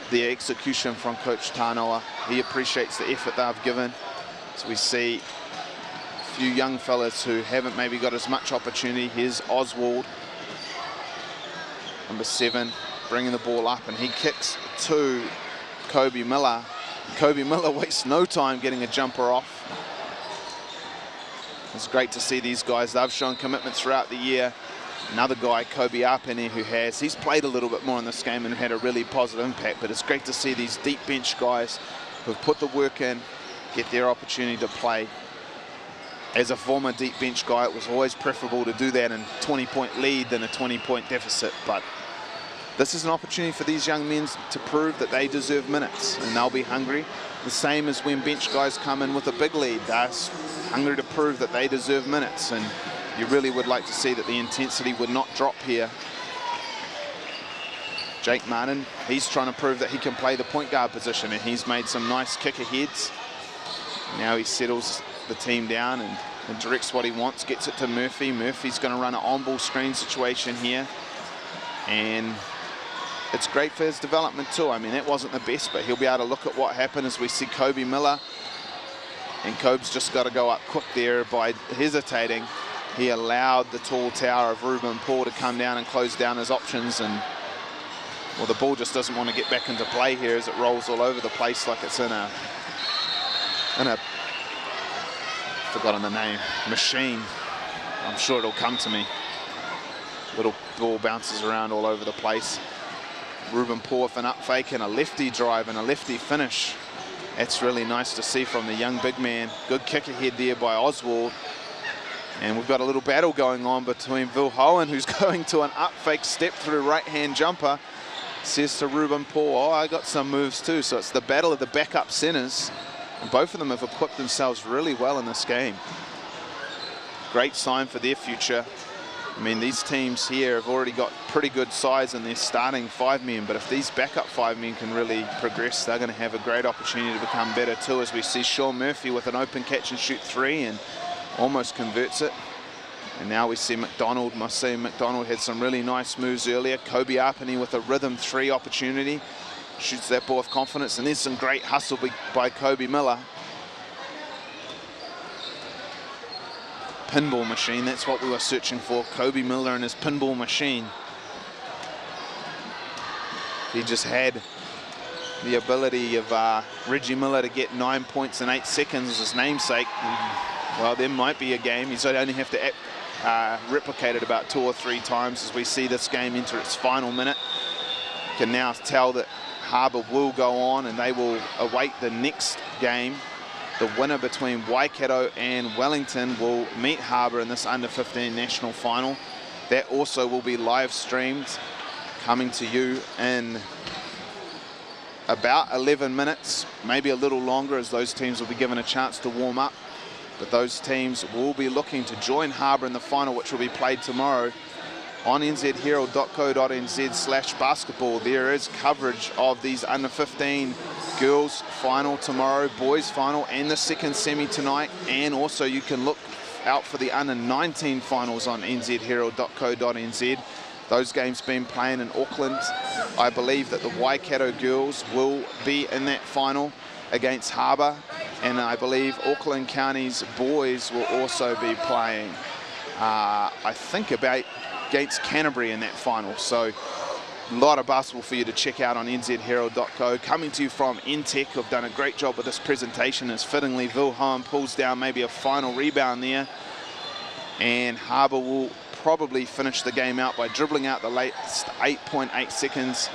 A: the execution from Coach Tanoa. He appreciates the effort they've given. So we see a few young fellas who haven't maybe got as much opportunity. Here's Oswald, number 7, bringing the ball up, and he kicks to Kobe Miller. Kobe Miller wastes no time getting a jumper off. It's great to see these guys. They've shown commitment throughout the year. Another guy, Kobe Arpene, he's played a little bit more in this game and had a really positive impact, but it's great to see these deep bench guys who've put the work in, get their opportunity to play. As a former deep bench guy, it was always preferable to do that in 20-point lead than a 20-point deficit, but this is an opportunity for these young men to prove that they deserve minutes, and they'll be hungry. The same as when bench guys come in with a big lead. They're hungry to prove that they deserve minutes, and you really would like to see that the intensity would not drop here. Jake Martin, he's trying to prove that he can play the point guard position, and he's made some nice kick aheads. Now he settles the team down and directs what he wants, gets it to Murphy. Murphy's going to run an on-ball screen situation here, and it's great for his development too. I mean, that wasn't the best, but he'll be able to look at what happened as we see Kobe Miller, and Kobe's just got to go up quick there by hesitating. He allowed the tall tower of Ruben Paul to come down and close down his options, and well, the ball just doesn't want to get back into play here as it rolls all over the place like it's in a forgotten the name, machine. I'm sure it'll come to me. Little ball bounces around all over the place. Ruben Paul with an up fake and a lefty drive and a lefty finish. That's really nice to see from the young big man. Good kick ahead there by Oswald. And we've got a little battle going on between Vilhoen, who's going to an up fake step through right-hand jumper. Says to Ruben Paul, oh, I got some moves too. So it's the battle of the backup centers. And both of them have equipped themselves really well in this game. Great sign for their future. I mean, these teams here have already got pretty good size in their starting 5 men, but if these backup 5 men can really progress, they're going to have a great opportunity to become better too, as we see Sean Murphy with an open catch and shoot 3 and almost converts it. And now we see McDonald. Must say McDonald had some really nice moves earlier. Kobe Arpene with a rhythm 3 opportunity. Shoots that ball with confidence, and there's some great hustle by Kobe Miller. Pinball machine, that's what we were searching for. Kobe Miller and his pinball machine. He just had the ability of Reggie Miller to get 9 points in 8 seconds as his namesake. Well, there might be a game. He's only have to replicate it about 2 or 3 times as we see this game enter its final minute. You can now tell that Harbour will go on and they will await the next game. The winner between Waikato and Wellington will meet Harbour in this under-15 national final. That also will be live streamed, coming to you in about 11 minutes, maybe a little longer, as those teams will be given a chance to warm up. But those teams will be looking to join Harbour in the final, which will be played tomorrow. On nzherald.co.nz/basketball, there is coverage of these under-15 girls final tomorrow, boys final, and the second semi tonight. And also you can look out for the under-19 finals on nzherald.co.nz. Those games been playing in Auckland. I believe that the Waikato girls will be in that final against Harbour, and I believe Auckland County's boys will also be playing, I think, against Canterbury in that final. So a lot of basketball for you to check out on nzherald.co. Coming to you from NTech, who've done a great job with this presentation, as fittingly Vilhoen pulls down maybe a final rebound there, and Harbour will probably finish the game out by dribbling out the latest 8.8 seconds.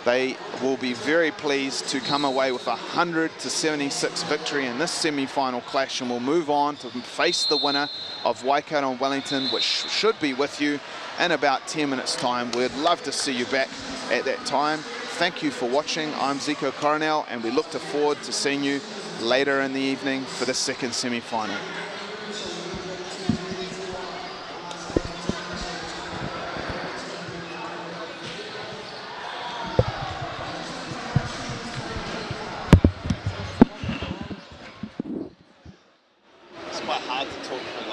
A: They will be very pleased to come away with a 100-76 victory in this semi-final clash, and will move on to face the winner of Waikato and Wellington, which should be with you in about 10 minutes time. We'd love to see you back at that time. thank you for watching. I'm Zico Coronel, and we look forward to seeing you later in the evening for the second semi-final.
B: It's quite hard to talk